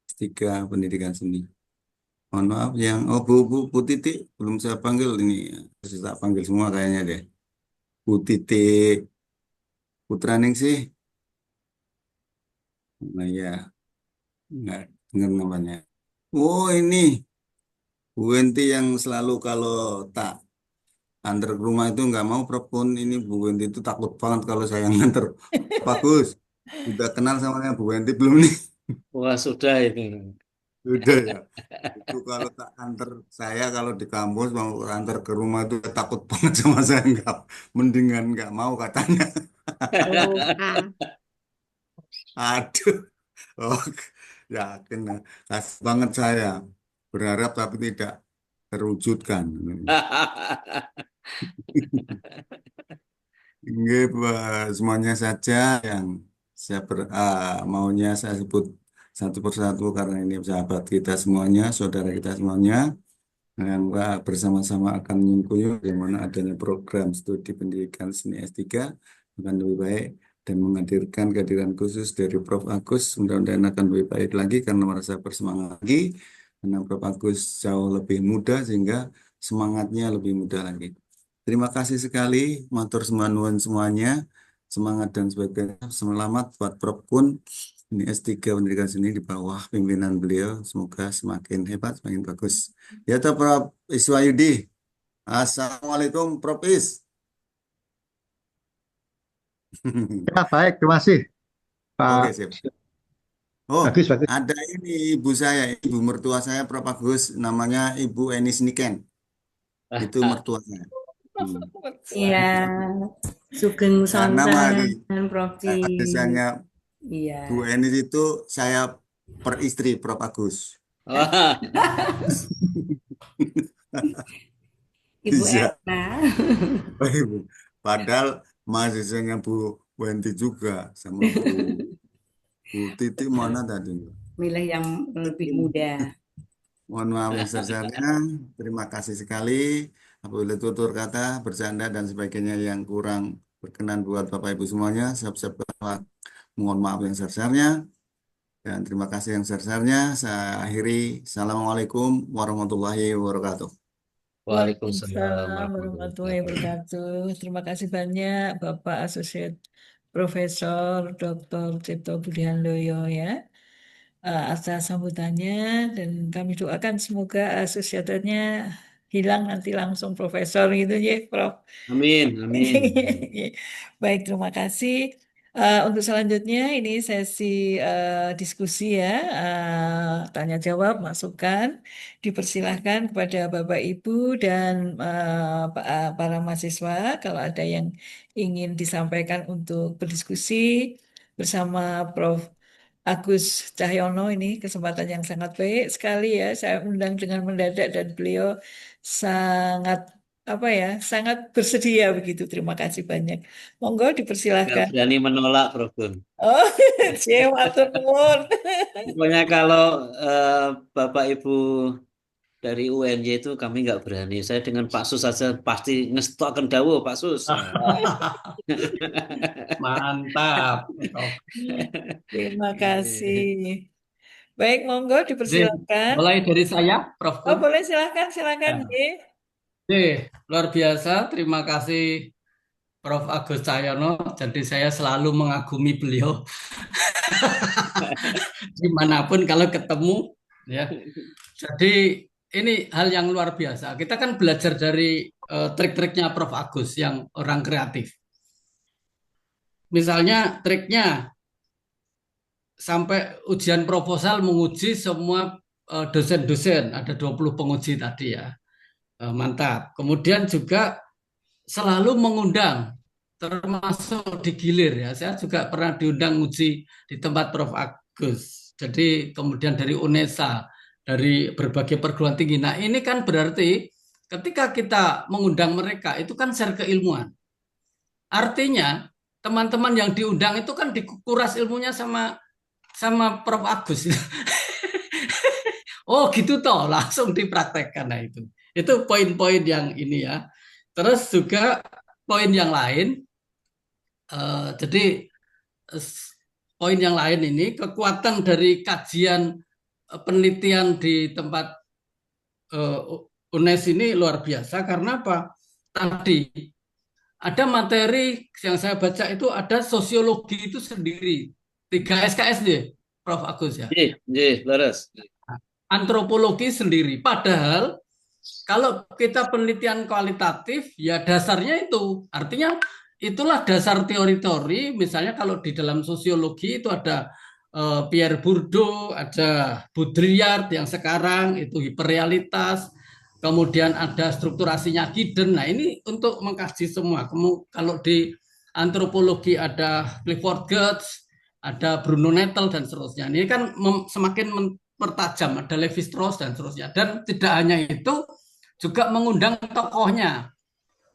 S3 Pendidikan Seni. Mohon maaf yang Bu Titik belum saya panggil ini, harus tak panggil semua kayaknya deh. Bu Titik Putraning sih, nah ya nggak dengar namanya. Oh ini Bu Wenti yang selalu kalau tak antar ke rumah itu nggak mau Propon. Ini Bu Wenti itu takut banget kalau saya nganter. Bagus, udah kenal sama Bu Wenti belum nih? Wah, sudah ini. Udah ya. Itu kalau tak antar saya kalau di kampus mau antar ke rumah itu takut banget sama saya nggak. Mendingan nggak mau katanya. Oh, ah. Aduh, oh, yakin kasih banget saya. Berharap tapi tidak terwujudkan. Nggih, semuanya saja yang maunya saya sebut satu persatu karena ini sahabat kita semuanya, saudara kita semuanya, yang bersama-sama akan menyungkuh bagaimana adanya program studi pendidikan seni S3 akan lebih baik dan menghadirkan kehadiran khusus dari Prof. Agus. Mudah-mudahan akan lebih baik lagi karena merasa bersemangat lagi, karena Prof. Agus jauh lebih muda sehingga semangatnya lebih muda lagi. Terima kasih sekali, matur semua nuwun semuanya, semangat dan sebagainya. Selamat buat Prof. Kun. Ini S3 Pendidikan Seni di bawah pimpinan beliau. Semoga semakin hebat, semakin bagus. Ya, toh, Prof. Iswayudi. Assalamualaikum, Prof. Is. Ya, baik, terima kasih, Oke, Pak sip. Oh, Agus. Bagus. ada ini ibu saya, ibu mertua saya, Prof. Agus, namanya Ibu Enis Niken. Itu mertua saya. Hmm. Mertua. Iya, Sugeng Karena mari Sonten, Profi. alisannya Iya. Bu Enis itu saya peristri Prof. Agus. Wah, Ibu Iya. Erna. Padahal mahasiswanya Bu Wenti juga sama Bu Titi mana tadi? Milih yang lebih muda. Mohon maaf yang sebesarnya. Terima kasih sekali. Apabila tutur kata, bercanda dan sebagainya yang kurang berkenan buat Bapak Ibu semuanya, siap-siap mohon maaf yang sebesarnya. Dan terima kasih yang sebesarnya. Saya akhiri. Assalamualaikum warahmatullahi wabarakatuh. Waalaikumsalam Waalaikumsalam warahmatullahi warahmatullahi wabarakatuh. wabarakatuh. Terima kasih banyak Bapak Asosiat Profesor Dr. Cipto Budi Handoyo ya, atas sambutannya, dan kami doakan semoga asosiaternya hilang nanti langsung profesor gitu ya, Prof. Amin, amin. Baik, terima kasih. Untuk selanjutnya ini sesi diskusi ya, tanya jawab, masukan, dipersilahkan kepada Bapak Ibu dan para mahasiswa kalau ada yang ingin disampaikan untuk berdiskusi bersama Prof. Agus Cahyono ini kesempatan yang sangat baik sekali ya. Saya undang dengan mendadak dan beliau sangat apa ya, sangat bersedia begitu. Terima kasih banyak. Monggo Nggak dipersilahkan. berani menolak, Prof Gun. Oh, siap, matur nuwun. Pokoknya kalau eh, Bapak Ibu dari UNY itu kami nggak berani. Saya dengan Pak Sus saja pasti ngestok akan dawuh Pak Sus. Mantap, Prof. Terima kasih. Baik, monggo Oke, dipersilakan. mulai dari saya, Prof. Oh, Kun. boleh silakan, silakan. Ya. Ye. Oke, luar biasa. Terima kasih Prof. Agus Cahyono. Jadi saya selalu mengagumi beliau dimanapun kalau ketemu. Ya, jadi ini hal yang luar biasa. Kita kan belajar dari trik-triknya Prof. Agus yang orang kreatif. Misalnya triknya sampai ujian proposal menguji semua dosen-dosen, ada 20 penguji tadi ya. Mantap. Kemudian juga selalu mengundang, termasuk di Gilir ya. Saya juga pernah diundang uji di tempat Prof. Agus. Jadi kemudian dari UNESA, dari berbagai perguruan tinggi. Nah ini kan berarti ketika kita mengundang mereka itu kan share keilmuan. Artinya teman-teman yang diundang itu kan dikuras ilmunya sama Prof. Agus. Oh gitu toh, langsung dipraktekkan. Nah itu poin-poin yang ini ya. Terus juga poin yang lain, jadi poin yang lain ini kekuatan dari kajian penelitian di tempat UNES ini luar biasa karena apa? Tadi ada materi yang saya baca itu ada sosiologi itu sendiri, 3 SKSD, Prof. Agus ya. Leres. Antropologi sendiri. Padahal kalau kita penelitian kualitatif, ya dasarnya itu. Artinya itulah dasar teori-teori. Misalnya kalau di dalam sosiologi itu ada Pierre Bourdieu, ada Baudrillard yang sekarang itu hiperrealitas. Kemudian ada strukturasinya Giddens. Nah ini untuk mengkaji semua. Kalau di antropologi ada Clifford Geertz, ada Bruno Nettel dan seterusnya. Ini kan semakin mempertajam, ada Levi-Strauss dan seterusnya. Dan tidak hanya itu, juga mengundang tokohnya.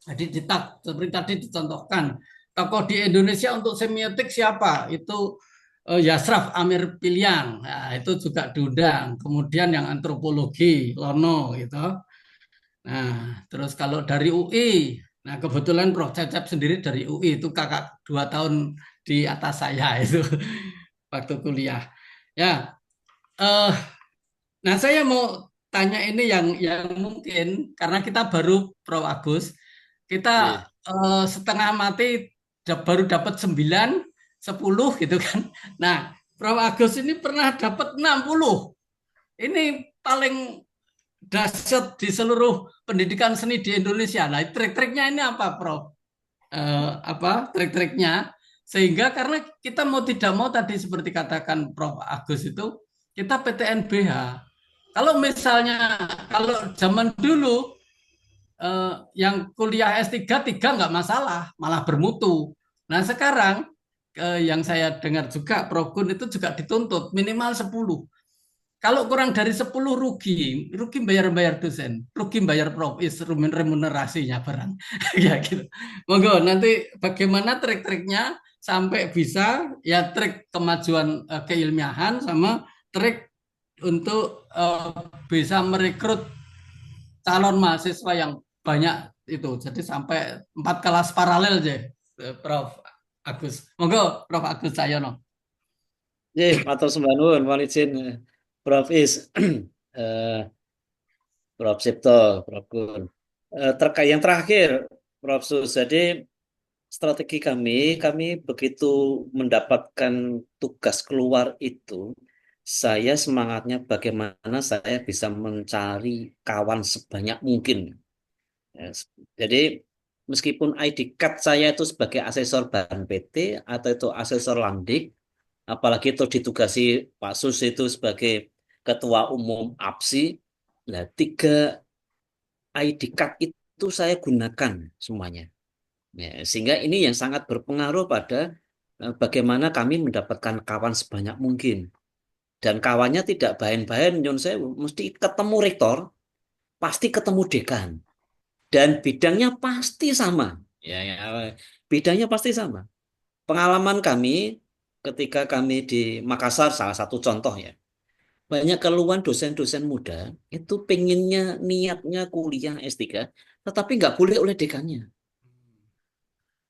Jadi seperti tadi dicontohkan, tokoh di Indonesia untuk semiotik siapa? Itu Yasraf Amir Piliang, nah, itu juga diundang. Kemudian yang antropologi, Lono gitu. Nah, terus kalau dari UI, nah kebetulan Prof. Cecep sendiri dari UI, itu kakak 2 tahun di atas saya itu waktu kuliah. Ya, nah saya mau tanya ini yang mungkin karena kita baru Prof. Agus, kita setengah mati baru dapat 9, 10 gitu kan. Nah, Prof. Agus ini pernah dapat 60. Ini paling dahsyat di seluruh pendidikan seni di Indonesia. Nah, trik-triknya ini apa, Prof? Apa trik-triknya? Sehingga karena kita mau tidak mau tadi seperti katakan Prof. Agus itu, kita PTNBH. Kalau misalnya, kalau zaman dulu yang kuliah S3 3 nggak masalah, malah bermutu. Nah sekarang yang saya dengar juga Prof. Kun itu juga dituntut minimal 10. Kalau kurang dari 10 rugi bayar dosen, rugi bayar profis, remunerasinya barang. Ya gitu. Monggo nanti bagaimana trik-triknya sampai bisa ya trik kemajuan keilmiahan sama trik untuk bisa merekrut calon mahasiswa yang banyak itu. Jadi sampai 4 kelas paralel aja, Prof. Agus. Monggo Prof. Agus Cahyono. Matur sembah nuwun, mohon izin Prof. Is, Prof. Sipto, Prof. Kun. Terkait yang terakhir, Prof. Sus, jadi strategi kami begitu mendapatkan tugas keluar itu, saya semangatnya bagaimana saya bisa mencari kawan sebanyak mungkin. Jadi meskipun ID card saya itu sebagai asesor bahan PT atau itu asesor Landik, apalagi itu ditugasi Pak Sus itu sebagai ketua umum APSI, nah 3 ID card itu saya gunakan semuanya. Ya, sehingga ini yang sangat berpengaruh pada bagaimana kami mendapatkan kawan sebanyak mungkin. Dan kawannya tidak bain-bain, nyun sewu, mesti ketemu rektor, pasti ketemu dekan. Dan bidangnya pasti sama. Ya, bidangnya pasti sama. Pengalaman kami ketika kami di Makassar, salah satu contoh ya, banyak keluhan dosen-dosen muda itu pengennya niatnya kuliah S3, tetapi nggak boleh oleh dekannya.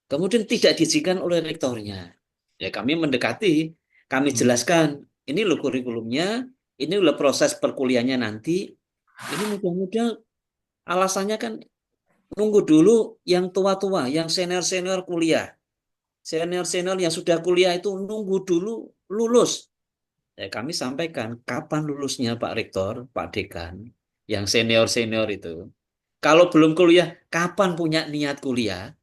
Kemudian tidak diizinkan oleh rektornya. Ya kami mendekati, kami jelaskan, ini loh kurikulumnya, ini loh proses perkuliahannya nanti, ini mudah-mudah alasannya kan nunggu dulu yang tua-tua, yang senior-senior kuliah. Senior-senior yang sudah kuliah itu nunggu dulu lulus. Ya, kami sampaikan kapan lulusnya Pak Rektor, Pak Dekan, yang senior-senior itu. Kalau belum kuliah, kapan punya niat kuliah?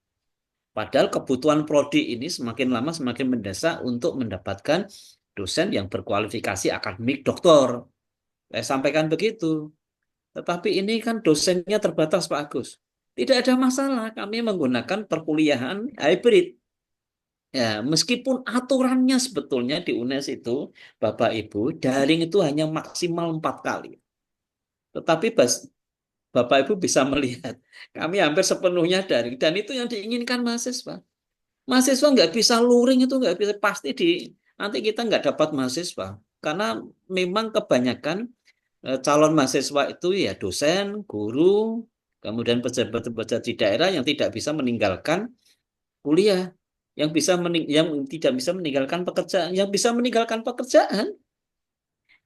Padahal kebutuhan prodi ini semakin lama semakin mendesak untuk mendapatkan dosen yang berkualifikasi akademik doktor. Saya sampaikan begitu. Tetapi ini kan dosennya terbatas Pak Agus. Tidak ada masalah, kami menggunakan perkuliahan hybrid. Ya, meskipun aturannya sebetulnya di UNES itu, Bapak Ibu, daring itu hanya maksimal 4 kali. Tetapi Bapak Ibu bisa melihat, kami hampir sepenuhnya daring. Dan itu yang diinginkan mahasiswa. Mahasiswa nggak bisa luring itu nggak bisa, pasti nanti kita nggak dapat mahasiswa. Karena memang kebanyakan calon mahasiswa itu ya dosen, guru, kemudian pejabat-pejabat di daerah yang tidak bisa meninggalkan kuliah, yang tidak bisa meninggalkan pekerjaan, yang bisa meninggalkan pekerjaan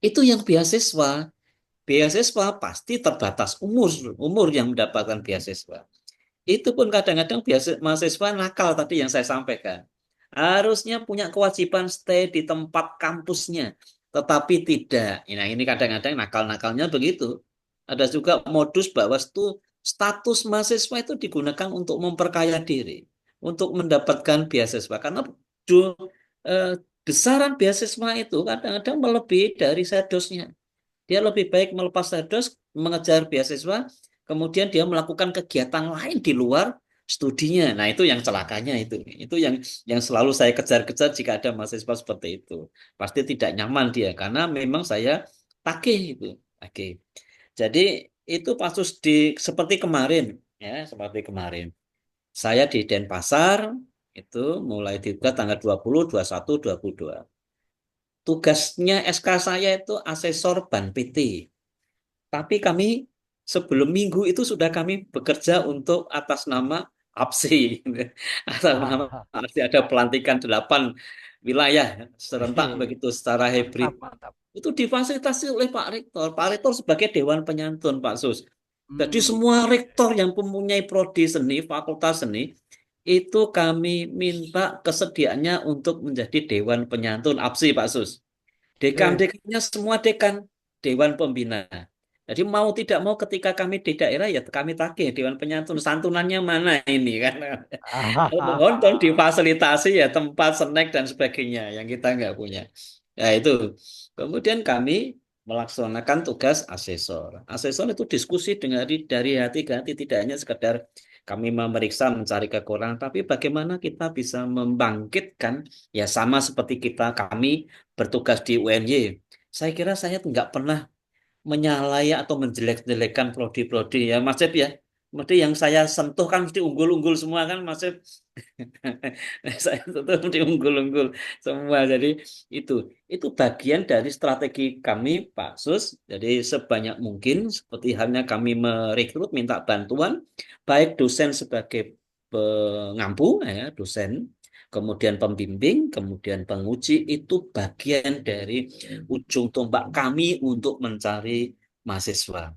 itu yang beasiswa. Beasiswa pasti terbatas umur yang mendapatkan beasiswa. Itu pun kadang-kadang mahasiswa nakal tadi yang saya sampaikan. Harusnya punya kewajiban stay di tempat kampusnya, tetapi tidak. Nah, ini kadang-kadang nakal-nakalnya begitu. Ada juga modus bahwa status mahasiswa itu digunakan untuk memperkaya diri, untuk mendapatkan beasiswa. Karena eh, besaran beasiswa itu kadang-kadang melebihi dari sedosnya. Dia lebih baik melepas sedos, mengejar beasiswa, kemudian dia melakukan kegiatan lain di luar studinya. Nah, itu yang celakanya itu. Itu yang selalu saya kejar-kejar jika ada mahasiswa seperti itu. Pasti tidak nyaman dia karena memang saya tagih itu. Oke. Jadi itu kasus seperti kemarin ya, seperti kemarin. Saya di Denpasar itu mulai dibuka tanggal 20, 21, 22. Tugasnya SK saya itu asesor ban PT. Tapi kami sebelum minggu itu sudah kami bekerja untuk atas nama APSI. Atas nama APSI ada pelantikan 8 wilayah serentak begitu secara hybrid. Mantap. Itu difasilitasi oleh Pak Rektor. Pak Rektor sebagai Dewan Penyantun, Pak Sus. Jadi semua rektor yang mempunyai prodi seni, fakultas seni, itu kami minta kesediaannya untuk menjadi Dewan Penyantun APSI, Pak Sus. Dekan-dekannya semua dekan Dewan Pembina. Jadi mau tidak mau ketika kami di daerah ya kami tagih Dewan Penyantun, santunannya mana ini kan. Mohon dong difasilitasi ya tempat snack dan sebagainya yang kita nggak punya. Ya itu. Kemudian kami melaksanakan tugas asesor. Asesor itu diskusi dari hati ke hati, tidak hanya sekedar kami memeriksa mencari kekurangan, tapi bagaimana kita bisa membangkitkan ya sama seperti kami bertugas di UNY. Saya kira saya nggak pernah menyalai atau menjelek-jelekan prodi-prodi ya Mas Cep ya. Mesti yang saya sentuh kan mesti unggul-unggul semua kan Mas Cep. Saya sentuh mesti unggul-unggul semua. Jadi itu itu bagian dari strategi kami Pak Sus. Jadi sebanyak mungkin seperti halnya kami merekrut minta bantuan baik dosen sebagai pengampu ya dosen, kemudian pembimbing, kemudian penguji itu bagian dari ujung tombak kami untuk mencari mahasiswa.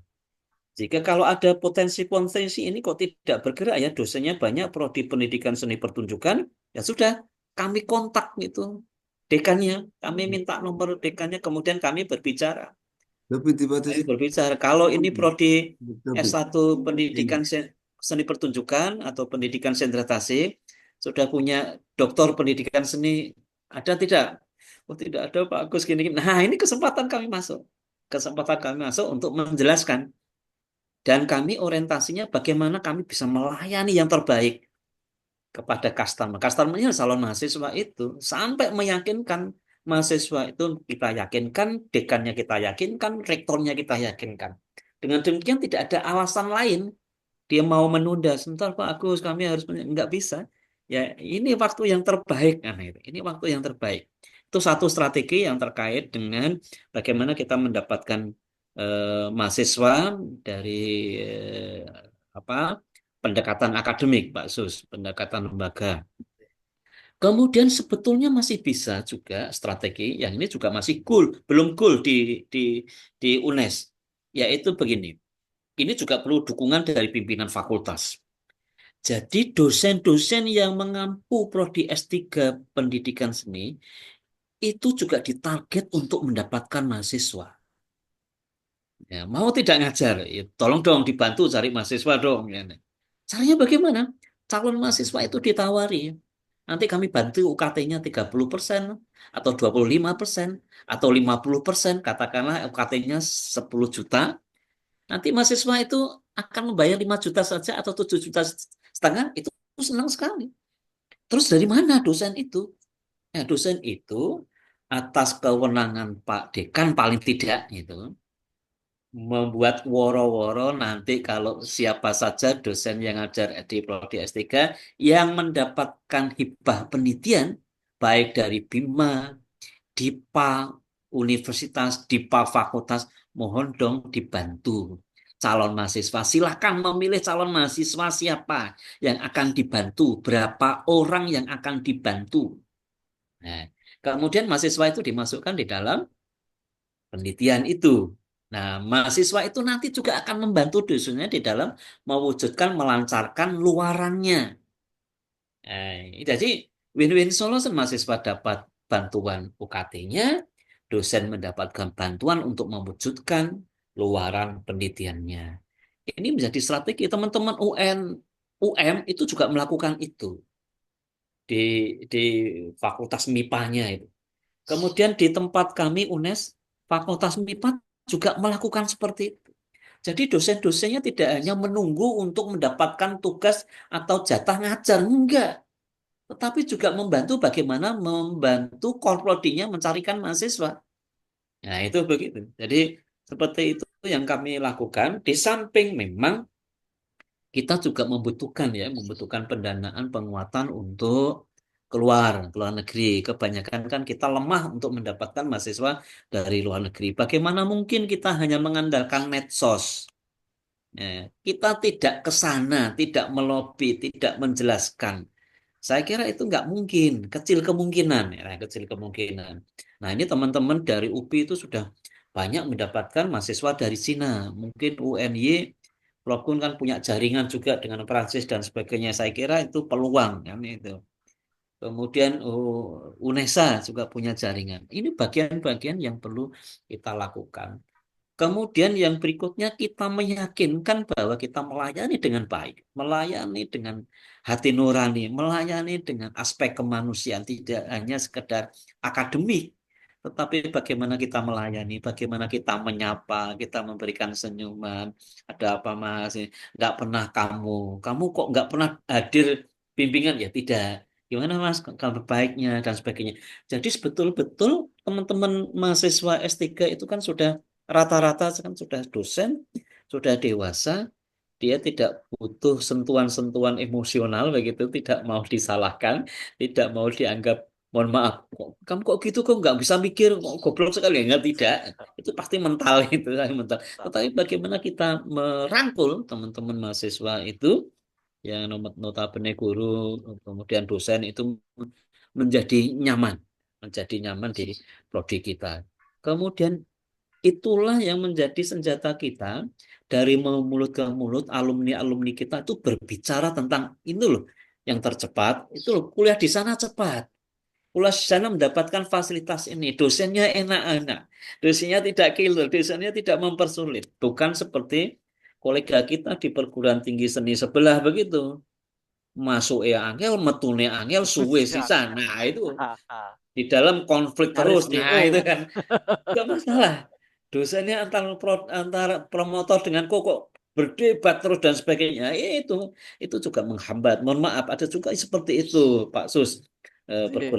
Jika kalau ada potensi-potensi ini kok tidak bergerak ya dosennya banyak prodi pendidikan seni pertunjukan, ya sudah kami kontak gitu dekannya, kami minta nomor dekannya, kemudian kami berbicara. Lebih dibatasi. Kami berbicara kalau ini prodi Lebih. S1 pendidikan seni pertunjukan atau pendidikan sentrasi sudah punya doktor pendidikan seni ada tidak? Oh tidak ada Pak Agus gini. Nah ini kesempatan kami masuk. Kesempatan kami masuk untuk menjelaskan. Dan kami orientasinya bagaimana kami bisa melayani yang terbaik. kepada customer. Customernya calon mahasiswa itu sampai meyakinkan mahasiswa itu kita yakinkan, dekannya kita yakinkan, rektornya kita yakinkan. Dengan demikian tidak ada alasan lain dia mau menunda. Sebentar Pak Agus, kami harus nggak bisa. Ya ini waktu yang terbaik. Nah, ini waktu yang terbaik. Itu satu strategi yang terkait dengan bagaimana kita mendapatkan mahasiswa dari apa pendekatan akademik, Pak Sus, pendekatan lembaga. Kemudian sebetulnya masih bisa juga strategi yang ini juga masih belum cool di UNES, yaitu begini. Ini juga perlu dukungan dari pimpinan fakultas. Jadi dosen-dosen yang mengampu prodi S3 pendidikan seni itu juga ditarget untuk mendapatkan mahasiswa. Ya, mau tidak ngajar, ya, tolong dong dibantu cari mahasiswa dong. Ya. Caranya bagaimana? Calon mahasiswa itu ditawari. Nanti kami bantu UKT-nya 30% atau 25% atau 50%, katakanlah UKT-nya 10 juta. Nanti mahasiswa itu akan membayar 5 juta saja atau 7 juta setengah, itu senang sekali. Terus dari mana dosen itu? Ya, dosen itu atas kewenangan Pak Dekan paling tidak itu membuat woro-woro nanti kalau siapa saja dosen yang ngajar di prodi S3 yang mendapatkan hibah penelitian baik dari BIMA, DIPA, universitas, DIPA fakultas, mohon dong dibantu calon mahasiswa. Silahkan memilih calon mahasiswa siapa yang akan dibantu, berapa orang yang akan dibantu. Nah, kemudian mahasiswa itu dimasukkan di dalam penelitian itu. Nah, mahasiswa itu nanti juga akan membantu dosennya di dalam mewujudkan, melancarkan luarannya. Jadi win-win solution, mahasiswa dapat bantuan UKT-nya, dosen mendapatkan bantuan untuk mewujudkan luaran penelitiannya. Ini menjadi strategi teman-teman UM itu juga melakukan itu di fakultas MIPA-nya itu. Kemudian di tempat kami UNES, fakultas MIPA juga melakukan seperti itu. Jadi dosen-dosennya tidak hanya menunggu untuk mendapatkan tugas atau jatah ngajar, enggak. Tetapi juga membantu bagaimana membantu korprodinya mencarikan mahasiswa. Nah, itu begitu. Jadi seperti itu yang kami lakukan. Di samping memang kita juga membutuhkan pendanaan penguatan untuk keluar negeri. Kebanyakan kan kita lemah untuk mendapatkan mahasiswa dari luar negeri. Bagaimana mungkin kita hanya mengandalkan medsos? Kita tidak ke sana, tidak melobi, tidak menjelaskan. Saya kira itu nggak mungkin, kecil kemungkinan, kecil kemungkinan. Nah, ini teman-teman dari UPI itu sudah banyak mendapatkan mahasiswa dari Cina. Mungkin UNY, walaupun kan punya jaringan juga dengan Prancis dan sebagainya. Saya kira itu peluang, kan itu. Kemudian UNESA juga punya jaringan. Ini bagian-bagian yang perlu kita lakukan. Kemudian yang berikutnya kita meyakinkan bahwa kita melayani dengan baik, melayani dengan hati nurani, melayani dengan aspek kemanusiaan, tidak hanya sekedar akademik, tetapi bagaimana kita melayani, bagaimana kita menyapa, kita memberikan senyuman. Ada apa Mas? Nggak pernah kamu kok nggak pernah hadir bimbingan? Ya tidak. Gimana Mas kabar baiknya dan sebagainya. Jadi betul-betul teman-teman mahasiswa S3 itu kan sudah rata-rata kan sudah dosen, sudah dewasa, dia tidak butuh sentuhan-sentuhan emosional begitu, tidak mau disalahkan, tidak mau dianggap mohon maaf, kamu kok gitu kok nggak bisa mikir, kok goblok sekali ya, tidak, itu pasti mental itu, mental. Tetapi bagaimana kita merangkul teman-teman mahasiswa itu, yang notabene guru, kemudian dosen itu menjadi nyaman di prodi kita. Kemudian itulah yang menjadi senjata kita dari mulut ke mulut, alumni-alumni kita itu berbicara tentang itu loh yang tercepat, itu loh kuliah di sana cepat. Kuliah di sana mendapatkan fasilitas ini, dosennya enak-enak, dosennya tidak killer, dosennya tidak mempersulit. Bukan seperti kolega kita di perguruan tinggi seni sebelah begitu. Masuk angel, metune angel, suwe sisa. Nah itu di dalam konflik terus. Nah itu kan gak masalah. Dosennya antara promotor dengan kok berdebat terus dan sebagainya. Itu juga menghambat. Mohon maaf, ada juga seperti itu, Pak Sus. Oke.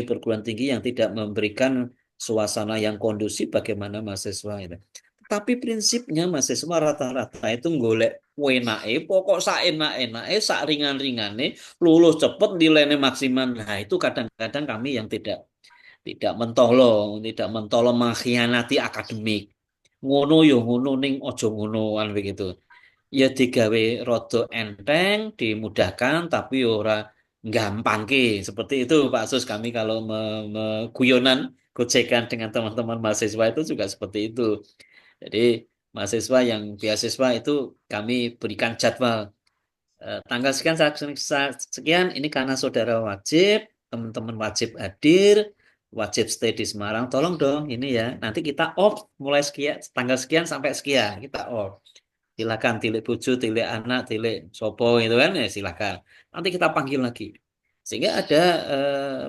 Perguruan tinggi yang tidak memberikan suasana yang kondusif bagaimana mahasiswa itu. Tapi prinsipnya mahasiswa rata-rata itu golek wenake, pokok sak enak-enake, sak ringan-ringane, lulus cepet, nilainya maksimal. Nah, itu kadang-kadang kami yang tidak mentolong mengkhianati akademik. Ngono yo ngono ning ojo ngonoan begitu. Ya digawe rada enteng, dimudahkan tapi ora gampangke. Seperti itu Pak Sus, kami kalau guyonan gocekan dengan teman-teman mahasiswa itu juga seperti itu. Jadi mahasiswa yang beasiswa itu kami berikan jadwal. Tanggal sekian sekian ini karena saudara wajib, teman-teman wajib hadir, wajib stay di Semarang. Tolong dong ini ya. Nanti kita off mulai sekian tanggal sekian sampai sekian kita off. Silakan tilik bojo, tilik anak, tilik sopo gitu kan ya silakan. Nanti kita panggil lagi. Sehingga ada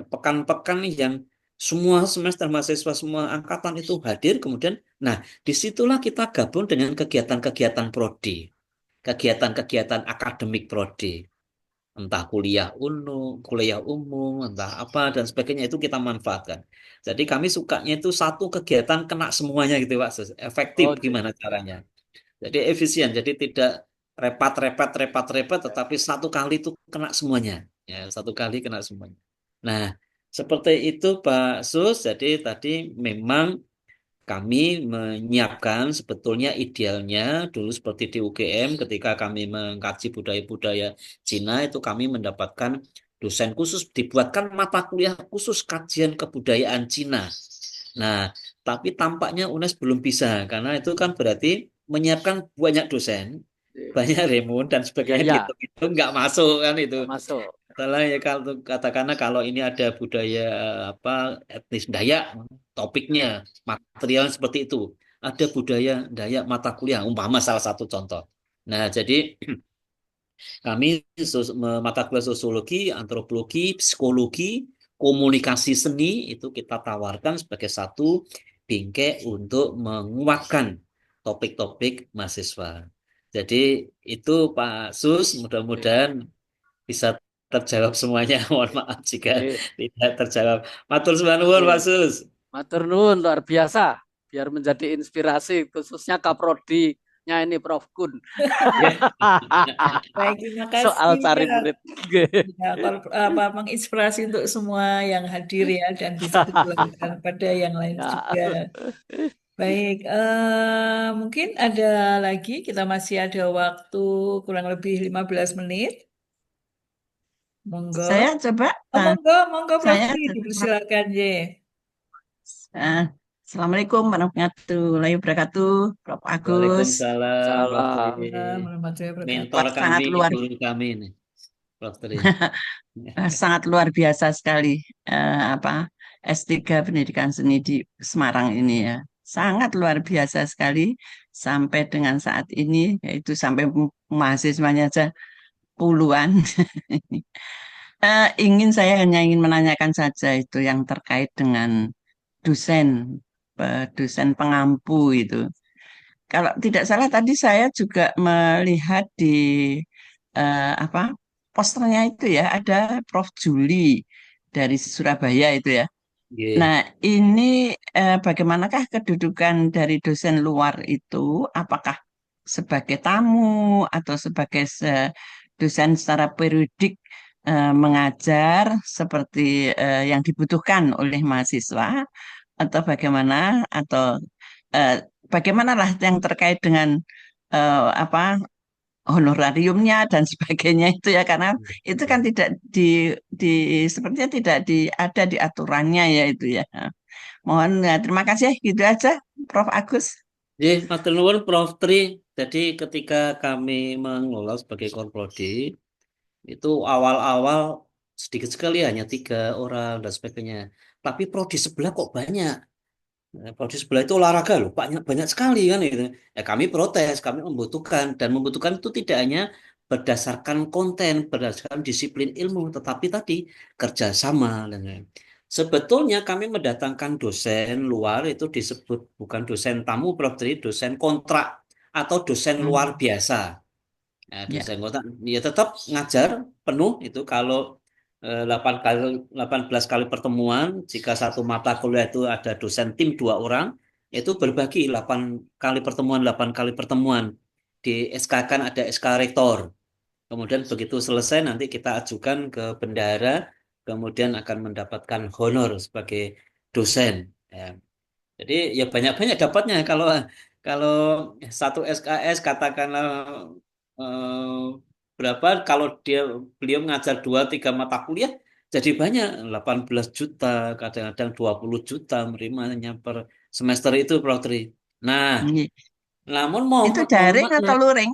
pekan-pekan nih yang semua semester mahasiswa semua angkatan itu hadir kemudian nah disitulah kita gabung dengan kegiatan-kegiatan prodi, kegiatan-kegiatan akademik prodi, entah kuliah umum, entah apa dan sebagainya itu kita manfaatkan. Jadi kami sukanya itu satu kegiatan kena semuanya gitu Pak. Efektif Oh, gimana caranya? Jadi efisien, jadi tidak repot, tetapi satu kali itu kena semuanya. Ya, satu kali kena semuanya. Nah, seperti itu Pak Sus. Jadi tadi memang kami menyiapkan sebetulnya idealnya dulu seperti di UGM ketika kami mengkaji budaya-budaya Cina itu kami mendapatkan dosen khusus, dibuatkan mata kuliah khusus kajian kebudayaan Cina. Nah, tapi tampaknya UNES belum bisa karena itu kan berarti menyiapkan banyak dosen, banyak remun dan Ya, sebagainya ya, gitu nggak masuk kan itu. nggak masuk. Salah ya kalau katakanlah kalau ini ada budaya apa etnis Dayak, topiknya material seperti itu. Ada budaya Dayak mata kuliah umpama salah satu contoh. Nah, jadi kami mata kuliah sosiologi, antropologi, psikologi, komunikasi seni itu kita tawarkan sebagai satu bingkai untuk menguatkan topik-topik mahasiswa. Jadi itu Pak Sus, mudah-mudahan bisa terjawab semuanya. Mohon maaf jika Oke. tidak terjawab. Matur suwun Pak Oke. Sus. Matur nuwun luar biasa. Biar menjadi inspirasi khususnya Kaprodi-nya ini Prof Kun. Baik, terima Soal kasih cari ya. murid. Ya, menginspirasi untuk semua yang hadir ya dan bisa ditularkan pada yang lain Ya. juga. Baik, mungkin ada lagi, kita masih ada waktu kurang lebih 15 menit. Monggo. Saya coba, Oh, monggo Prof. saya Dipersilakan, Ye. Assalamualaikum warahmatullahi wabarakatuh, Prof. Agus. Waalaikumsalam, Prof. Salam. Tri. Warahmatullahi wabarakatuh. Mentor Wah, kami, sangat luar guru kami ini, Prof. Tri. sangat luar biasa sekali S3 Pendidikan Seni di Semarang ini ya. Sangat luar biasa sekali sampai dengan saat ini, yaitu sampai mahasiswanya aja puluhan. Saya hanya ingin menanyakan saja itu yang terkait dengan dosen, dosen pengampu itu. Kalau tidak salah tadi saya juga melihat di apa posternya itu ya ada Prof. Juli dari Surabaya itu ya. Nggih. Nah, ini bagaimanakah kedudukan dari dosen luar itu? Apakah sebagai tamu atau sebagai dosen secara periodik mengajar seperti yang dibutuhkan oleh mahasiswa atau bagaimana? Atau eh, bagaimanalah yang terkait dengan apa honorariumnya dan sebagainya itu ya karena itu kan tidak di sepertinya tidak ada di aturannya ya itu ya. Mohon terima kasih gitu aja Prof. Agus. Nggih, matur nuwun Prof. Tri. Jadi ketika kami mengelola sebagai Konprodi, itu awal-awal sedikit sekali hanya 3 orang dan sebagainya. Tapi prodi sebelah kok banyak. Prodi sebelah itu olahraga loh, banyak banyak sekali kan itu. Kami protes, kami membutuhkan dan membutuhkan itu tidak hanya berdasarkan konten, berdasarkan disiplin ilmu, tetapi tadi kerjasama. Sebetulnya kami mendatangkan dosen luar itu disebut bukan dosen tamu, Prof. Tri, dosen kontrak. atau dosen luar Hmm. biasa. Nah, Ya. dosen kota ya tetap ngajar penuh itu kalau 18 kali pertemuan, jika satu mata kuliah itu ada dosen tim 2 orang, itu berbagi 8 kali pertemuan, 8 kali pertemuan. Di SK kan ada SK rektor. Kemudian begitu selesai nanti kita ajukan ke bendahara, kemudian akan mendapatkan honor sebagai dosen. Ya. Jadi ya banyak-banyak dapatnya kalau kalau satu SKS katakanlah eh, berapa kalau beliau mengajar 2 3 mata kuliah jadi banyak 18 juta kadang-kadang 20 juta menerimanya per semester itu Prof. Tri. Nah, Iya. namun Itu mohon daring atau maaf luring?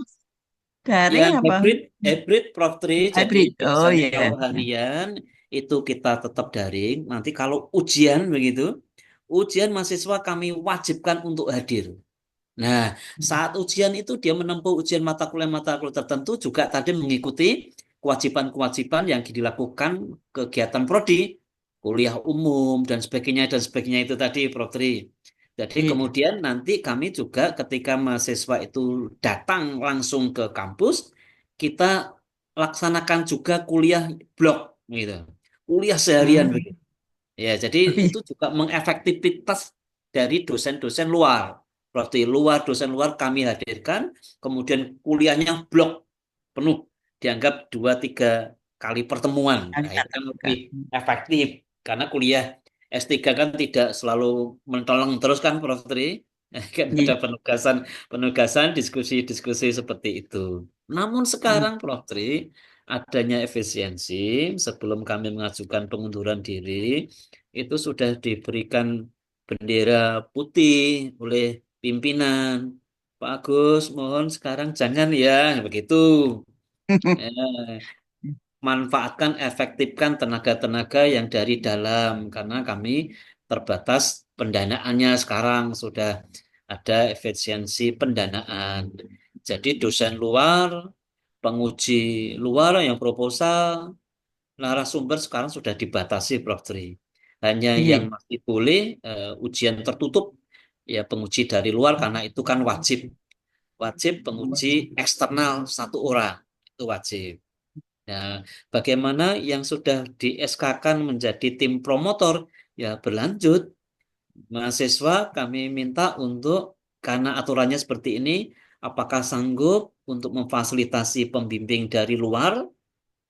Daring yang apa? hybrid Prof. Tri, jadi Hybrid. Oh biasanya iya. kalau harian itu kita tetap daring. Nanti kalau ujian begitu, ujian mahasiswa kami wajibkan untuk hadir. Nah, saat ujian itu dia menempuh ujian mata kuliah tertentu juga tadi mengikuti kewajiban-kewajiban yang dilakukan kegiatan prodi, kuliah umum dan sebagainya itu tadi, Prof. Tri. Jadi Iya. kemudian nanti kami juga ketika mahasiswa itu datang langsung ke kampus, kita laksanakan juga kuliah blok gitu. Kuliah seharian Hmm. begitu. Ya, jadi Oh, iya. itu juga mengefektivitas dari dosen-dosen luar. Berarti dosen luar kami hadirkan, kemudian kuliahnya blok penuh, dianggap 2 3 kali pertemuan. Kali Nah, itu tatap kan muka. lebih efektif, karena kuliah S3 kan tidak selalu mentolong terus kan, Prof. Tri. Kan Iya. ada penugasan, penugasan, diskusi-diskusi seperti itu. Namun Hmm. sekarang, Prof. Tri, adanya efisiensi, sebelum kami mengajukan pengunduran diri, itu sudah diberikan bendera putih oleh pimpinan. Pak Agus, mohon sekarang jangan ya, begitu. Eh, Manfaatkan, efektifkan tenaga-tenaga yang dari dalam, karena kami terbatas pendanaannya sekarang sudah ada efisiensi pendanaan. Jadi dosen luar, penguji luar yang proposal, narasumber sekarang sudah dibatasi, Prof. Tri. Hanya yang Iya. masih boleh ujian tertutup, ya penguji dari luar karena itu kan wajib. Wajib penguji eksternal 1 orang. Itu wajib. Nah, bagaimana yang sudah di SK-kan menjadi tim promotor, ya berlanjut. Mahasiswa kami minta untuk, karena aturannya seperti ini, apakah sanggup untuk memfasilitasi pembimbing dari luar?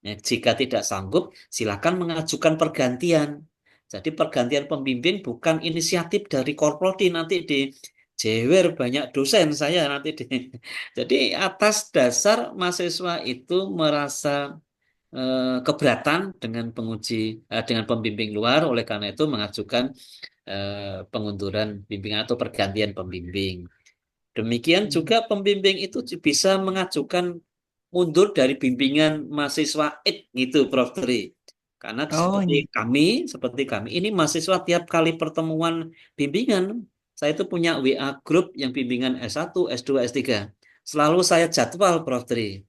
Ya, jika tidak sanggup, silakan mengajukan pergantian. Jadi pergantian pembimbing bukan inisiatif dari Korprodi, nanti di jewer banyak dosen saya nanti di. Jadi atas dasar mahasiswa itu merasa keberatan dengan dengan pembimbing luar, oleh karena itu mengajukan pengunduran bimbingan atau pergantian pembimbing. Demikian juga pembimbing itu bisa mengajukan mundur dari bimbingan mahasiswa gitu, Prof. Tri. Karena Oh iya. seperti kami, ini mahasiswa tiap kali pertemuan bimbingan, saya itu punya WA grup yang bimbingan S1, S2, S3. Selalu saya jadwal, Prof. Tri.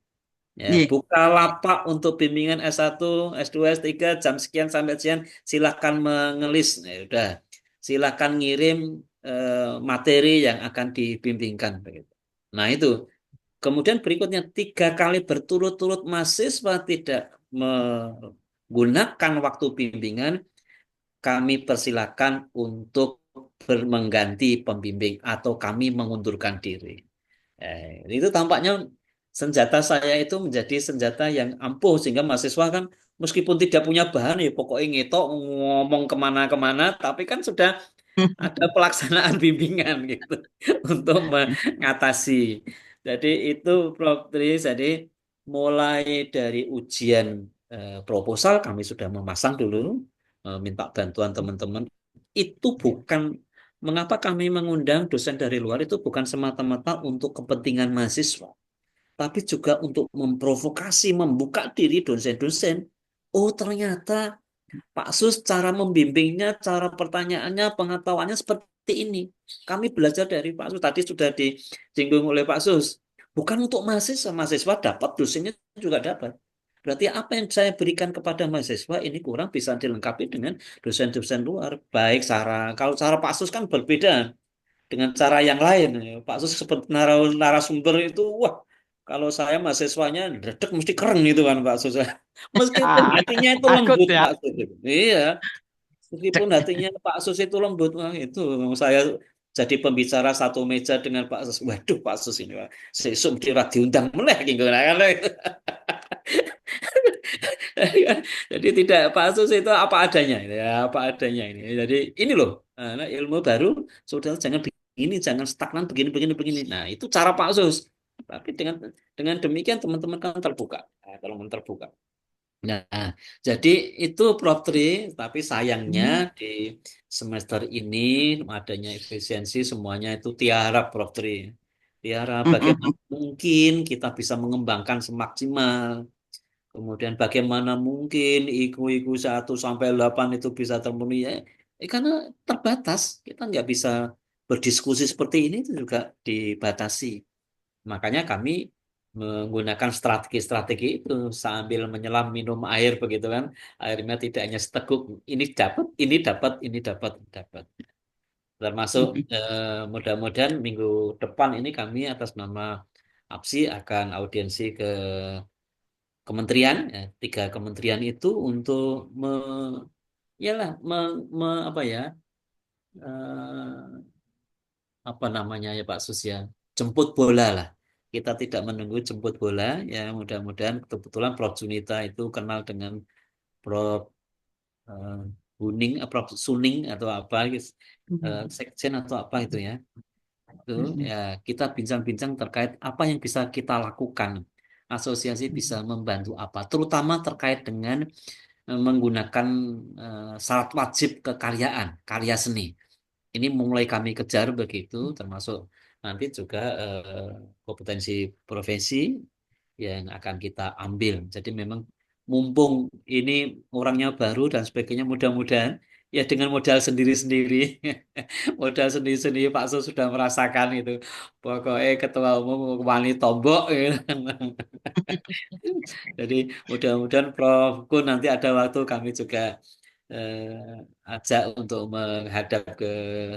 Ya, Iya. buka lapak untuk bimbingan S1, S2, S3 jam sekian sampai sekian, silahkan mengelis. Ya, udah, silahkan ngirim materi yang akan dibimbingkan. Begitu. Nah itu. Kemudian berikutnya 3 kali berturut-turut mahasiswa tidak menggunakan waktu bimbingan, kami persilakan untuk mengganti pembimbing atau kami mengundurkan diri. Itu tampaknya senjata saya itu menjadi senjata yang ampuh sehingga mahasiswa kan meskipun tidak punya bahan ya pokoknya ngetok ngomong kemana-kemana tapi kan sudah ada pelaksanaan bimbingan gitu untuk mengatasi. Jadi itu Prof. Tri, jadi mulai dari ujian proposal kami sudah memasang dulu, minta bantuan teman-teman. Itu bukan mengapa kami mengundang dosen dari luar itu bukan semata-mata untuk kepentingan mahasiswa, tapi juga untuk memprovokasi, membuka diri dosen-dosen. Oh ternyata Pak Sus cara membimbingnya, cara pertanyaannya, pengetahuannya seperti ini. Kami belajar dari Pak Sus. Tadi sudah disinggung oleh Pak Sus. Bukan untuk mahasiswa. Mahasiswa dapat, dosennya juga dapat. Berarti apa yang saya berikan kepada mahasiswa ini kurang bisa dilengkapi dengan dosen-dosen luar. Baik cara, kalau cara Pak Sus kan berbeda. dengan cara yang lain. Pak Sus seperti narasumber itu, wah, kalau saya mahasiswanya dredeg mesti keren gitu kan Pak Sus. Meskipun Ah, hatinya itu takut lembut ya. Pak Sus. Iya, meskipun hatinya Pak Sus itu lembut, wah itu saya jadi pembicara satu meja dengan Pak Sus. Waduh Pak Sus ini, Pak. Sesuk mesti ora diundang meneh gitu kan. Jadi tidak Pasus itu apa adanya, ya apa adanya ini. Jadi ini loh, ilmu baru, saudara jangan begini, jangan stagnan begini, begini, begini. Nah itu cara Pasus. Tapi dengan demikian teman-teman kan terbuka, teman-teman terbuka. Nah, jadi itu Prof Tri, tapi sayangnya di semester ini adanya efisiensi semuanya itu tiarap Prof Tri. Tiara bagaimana mungkin kita bisa mengembangkan semaksimal. Kemudian bagaimana mungkin IQ 1 sampai 8 itu bisa terpenuhi ya? Karena terbatas, kita nggak bisa berdiskusi seperti ini itu juga dibatasi. Makanya kami menggunakan strategi-strategi itu sambil menyelam minum air begitu kan, airnya tidak hanya seteguk, ini dapat, ini dapat, ini dapat, ini dapat. Termasuk mudah-mudahan minggu depan ini kami atas nama APSI akan audiensi ke kementerian, ya, 3 kementerian itu untuk yalah, apa ya, eh, apa namanya ya Pak Sus ya, jemput bola lah. Kita tidak menunggu jemput bola, ya mudah-mudahan kebetulan Prof Junita itu kenal dengan Prof eh, Buning, Prof Suning atau apa, Sekjen atau apa itu ya. Itu ya kita bincang-bincang terkait apa yang bisa kita lakukan. Asosiasi bisa membantu apa, terutama terkait dengan menggunakan syarat wajib kekaryaan, karya seni. Ini mulai kami kejar begitu, termasuk nanti juga kompetensi profesi yang akan kita ambil. Jadi memang mumpung ini orangnya baru dan sebagainya, mudah-mudahan ya dengan modal sendiri-sendiri, modal sendiri-sendiri Pak Sus sudah merasakan itu. Pokoknya ketua umum wani tombok gitu. Jadi mudah-mudahan Prof. Kun nanti ada waktu kami juga ajak untuk menghadap ke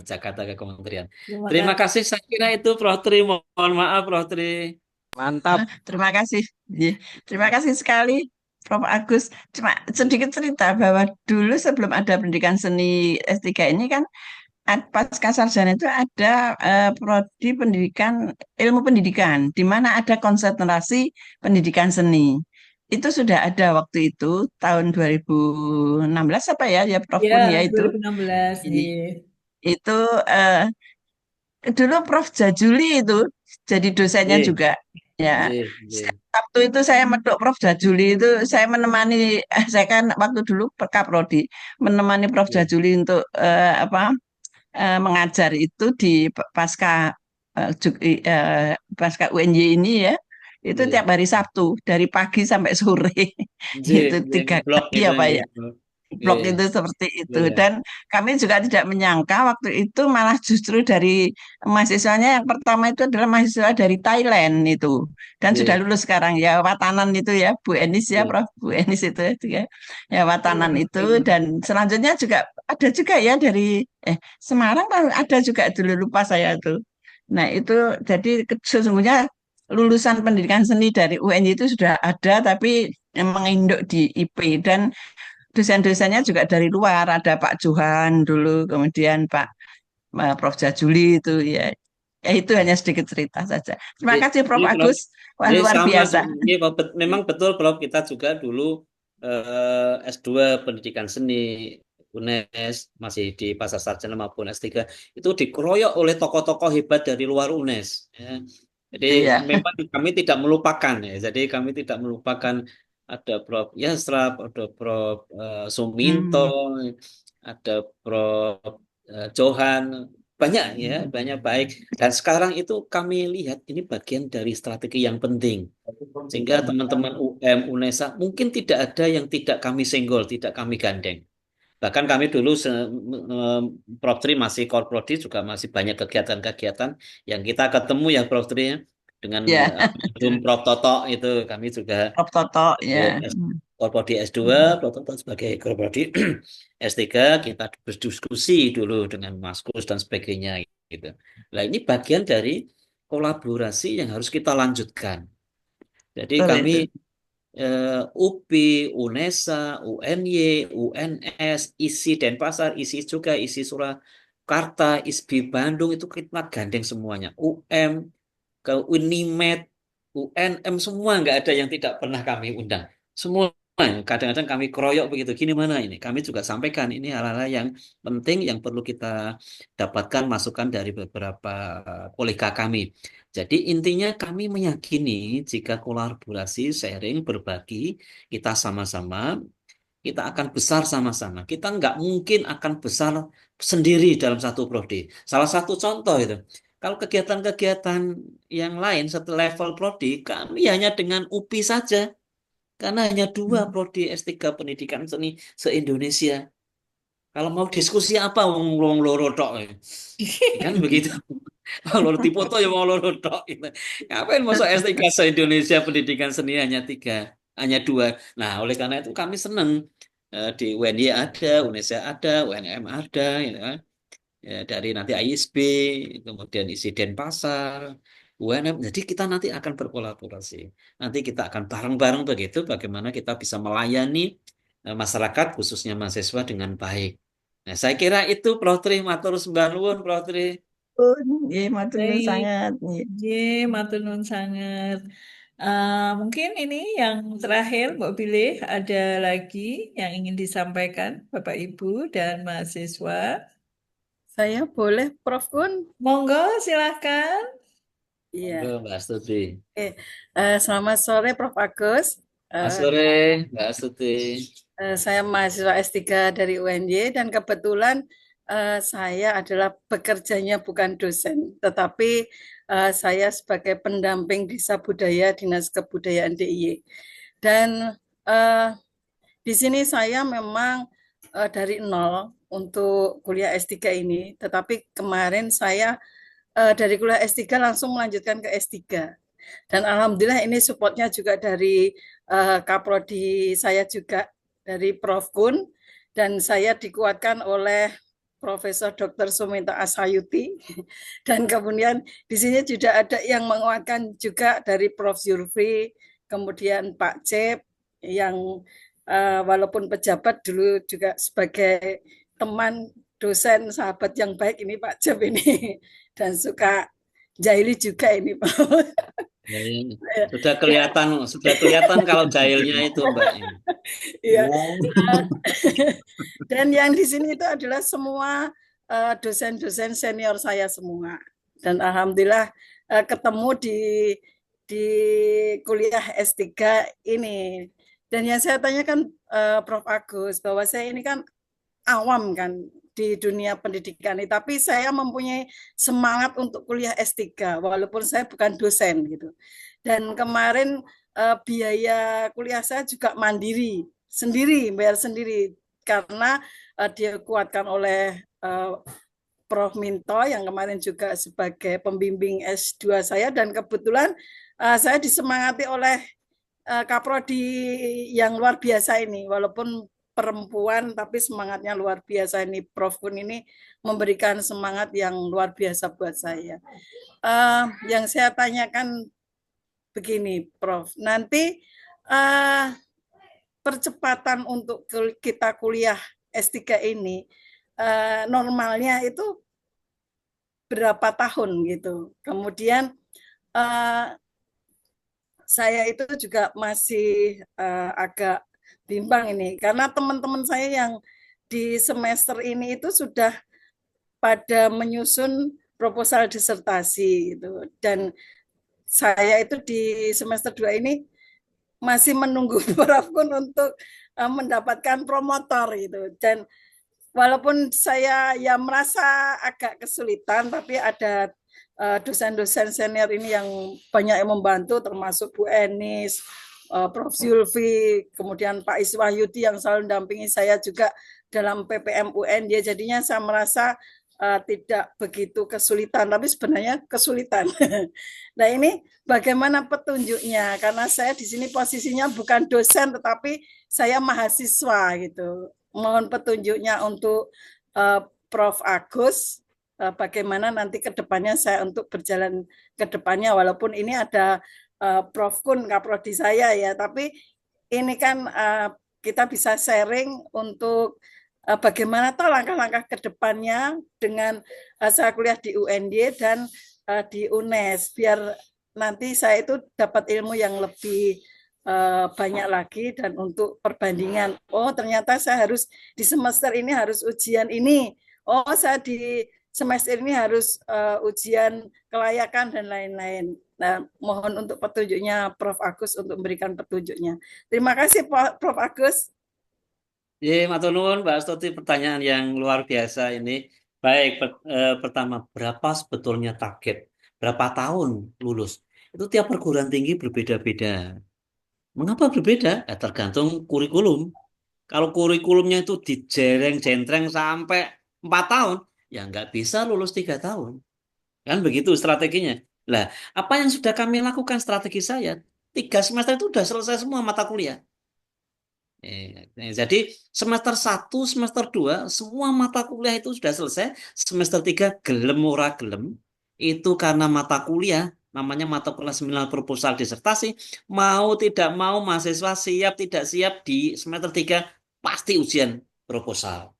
Jakarta ke Kementerian. Terima Terima kasih. kasih, saya kira itu Prof. Tri. Mohon maaf Prof. Tri. Mantap. Terima kasih. Iya, terima kasih sekali, Prof. Agus. Cuma sedikit cerita bahwa dulu sebelum ada pendidikan seni S3 ini kan pasca sarjana itu ada prodi pendidikan ilmu pendidikan di mana ada konsentrasi pendidikan seni. Itu sudah ada waktu itu tahun 2016 apa ya ya Prof Ya, Kun ya itu. 2016. I- Iya. Itu dulu Prof Jajuli itu jadi dosennya J, juga. Ya, J, J. waktu itu saya medok Prof Jajuli itu saya menemani saya kan waktu dulu Kaprodi menemani Prof Jajuli untuk mengajar itu di pasca pasca UNY ini ya. Itu tiap J, hari Sabtu dari pagi sampai sore. J, Itu J, tiga blok kali itu apa ya. ya? Iya, Blog itu seperti itu iya, dan kami juga tidak menyangka waktu itu malah justru dari mahasiswanya yang pertama itu adalah mahasiswa dari Thailand itu dan sudah iya, lulus sekarang ya Watanan itu ya Bu Enis ya iya. Prof Bu Enis itu ya ya Watanan itu dan selanjutnya juga ada juga ya dari Semarang kan ada juga dulu lupa saya tuh. Nah itu jadi sesungguhnya lulusan pendidikan seni dari UNY itu sudah ada tapi menginduk di IP dan dosen-dosennya juga dari luar, ada Pak Johan dulu, kemudian Pak Prof. Jajuli itu ya. Ya itu hanya sedikit cerita saja. Terima J, kasih Prof. J, Prof. Agus. Wah, J luar sama, biasa. J, memang betul Prof. Kita juga dulu S2 pendidikan seni UNES masih di pasar sarjana maupun S3 itu dikeroyok oleh tokoh-tokoh hebat dari luar UNES. Ya. Jadi Iya. memang kami tidak melupakan ya. Jadi kami tidak melupakan ada Prof. Yasra, ada Prof. Suminto, Hmm. ada Prof. Johan, banyak ya, banyak baik. Dan sekarang itu kami lihat ini bagian dari strategi yang penting. Sehingga teman-teman UM, UNESA mungkin tidak ada yang tidak kami senggol, tidak kami gandeng. Bahkan kami dulu Prof. Tri masih Korprodi juga masih banyak kegiatan-kegiatan yang kita ketemu ya Prof. Tri ya. Dengan Ya, Zoom Prof. Toto itu kami juga Prof. Toto ya. Korprodi S2, Prof. Toto sebagai Korprodi S3 kita berdiskusi dulu dengan Mas Kus dan sebagainya. gitu. Nah, ini bagian dari kolaborasi yang harus kita lanjutkan. Jadi Betul kami itu. UPI, UNESA, UNY, UNS, ISI Denpasar, ISI juga, ISI Surakarta, ISBI Bandung itu kita gandeng semuanya. UM, ke Unimed, UNM semua nggak ada yang tidak pernah kami undang. Semua kadang-kadang kami keroyok begitu. Gini mana ini? Kami juga sampaikan ini hal-hal yang penting yang perlu kita dapatkan masukan dari beberapa kolega kami. Jadi intinya kami meyakini jika kolaborasi, sharing, berbagi, kita sama-sama, kita akan besar sama-sama. Kita nggak mungkin akan besar sendiri dalam satu prodi. Salah satu contoh itu, kalau kegiatan-kegiatan yang lain satu level prodi, kami hanya dengan UPI saja. Karena hanya 2 prodi S3 Pendidikan Seni se-Indonesia. Kalau mau diskusi apa, wong loro tok. Kan begitu. Loro dipoto ya mau loro tok. Gitu. Ngapain masuk S3 se-Indonesia Pendidikan Seni hanya 3, hanya 2. Nah, oleh karena itu kami senang. Di UNY ada, UNESA ada, UNM ada, gitu kan. Ya, dari nanti ISB, kemudian isi Denpasar, UNM. Jadi kita nanti akan berkolaborasi. Nanti kita akan bareng-bareng begitu bagaimana kita bisa melayani masyarakat khususnya mahasiswa dengan baik. Nah, saya kira itu Prof. Tri, matur sembah nuwun Prof. Tri. Nggih, matur nuwun Baik, sangat. Nggih. matur nuwun sangat. Mungkin ini yang terakhir, Mbak Bilih, ada lagi yang ingin disampaikan Bapak Ibu dan mahasiswa. Saya boleh, Prof. Kun? Monggo, silahkan. Iya. Monggo, Mbak Astuti. Oke. Selamat sore, Prof. Agus. Selamat sore, Mbak Astuti. Saya mahasiswa S3 dari UNY dan kebetulan saya adalah bekerjanya bukan dosen, tetapi saya sebagai pendamping Desa Budaya Dinas Kebudayaan DIY. Dan di sini saya memang dari nol untuk kuliah S3 ini, tetapi kemarin saya dari kuliah S3 langsung melanjutkan ke S3. Dan alhamdulillah ini supportnya juga dari Kaprodi saya juga, dari Prof. Kun, dan saya dikuatkan oleh Profesor Dr. Suminta Ashayuti, dan kemudian di sini juga ada yang menguatkan juga dari Prof. Zurfi, kemudian Pak Cep, yang walaupun pejabat dulu juga sebagai teman, dosen, sahabat yang baik ini Pak Cep ini, dan suka jahili juga ini Pak. Sudah kelihatan kalau jahilnya itu Mbak. Iya. Dan yang di sini itu adalah semua dosen-dosen senior saya semua. Dan alhamdulillah ketemu di kuliah S3 ini. Dan yang saya tanyakan Prof. Agus, bahwa saya ini kan awam kan di dunia pendidikan ini, tapi saya mempunyai semangat untuk kuliah S3 walaupun saya bukan dosen gitu. Dan kemarin biaya kuliah saya juga mandiri, sendiri, bayar sendiri, karena dia kuatkan oleh Prof. Minto yang kemarin juga sebagai pembimbing S2 saya, dan kebetulan saya disemangati oleh Kaprodi yang luar biasa ini, walaupun perempuan tapi semangatnya luar biasa ini. Prof. Kun ini memberikan semangat yang luar biasa buat saya. Yang saya tanyakan begini, Prof. Nanti percepatan untuk kita kuliah S3 ini normalnya itu berapa tahun gitu. Kemudian saya itu juga masih agak bimbang ini, karena teman-teman saya yang di semester ini itu sudah pada menyusun proposal disertasi gitu. Dan saya itu di semester 2 ini masih menunggu Prof. Kun untuk mendapatkan promotor gitu. Dan walaupun saya ya merasa agak kesulitan, tapi ada dosen-dosen senior ini yang banyak yang membantu, termasuk Bu Enis, Prof. Zulfi, kemudian Pak Iswahyudi yang selalu mendampingi saya juga dalam PPM UN. Dia jadinya saya merasa tidak begitu kesulitan, tapi sebenarnya kesulitan. Nah ini bagaimana petunjuknya? Karena saya di sini posisinya bukan dosen, tetapi saya mahasiswa gitu. Mohon petunjuknya untuk Prof. Agus bagaimana nanti ke depannya saya untuk berjalan ke depannya, walaupun ini ada Prof. Kun, Kaprodi saya ya, tapi ini kan kita bisa sharing untuk bagaimana toh langkah-langkah ke depannya dengan saya kuliah di UNY dan di UNES, biar nanti saya itu dapat ilmu yang lebih banyak lagi dan untuk perbandingan. Oh, ternyata saya harus di semester ini harus ujian ini. Oh, saya di semester ini harus ujian kelayakan dan lain-lain. Nah, mohon untuk petunjuknya Prof. Agus untuk memberikan petunjuknya. Terima kasih Prof. Agus. Matur nuwun Mbak Astuti, pertanyaan yang luar biasa ini. Baik, pertama, berapa sebetulnya target? Berapa tahun lulus? Itu tiap perguruan tinggi berbeda-beda. Mengapa berbeda? Ya, tergantung kurikulum. Kalau kurikulumnya itu dijereng-jentreng sampai 4 tahun, ya nggak bisa lulus 3 tahun. Kan begitu strateginya. Lah, apa yang sudah kami lakukan strategi saya? 3 semester itu sudah selesai semua mata kuliah. Jadi semester 1, semester 2, semua mata kuliah itu sudah selesai. Semester 3 gelem ora gelem, itu karena mata kuliah, namanya mata kuliah seminar proposal disertasi, mau tidak mau mahasiswa siap tidak siap di semester 3 pasti ujian proposal.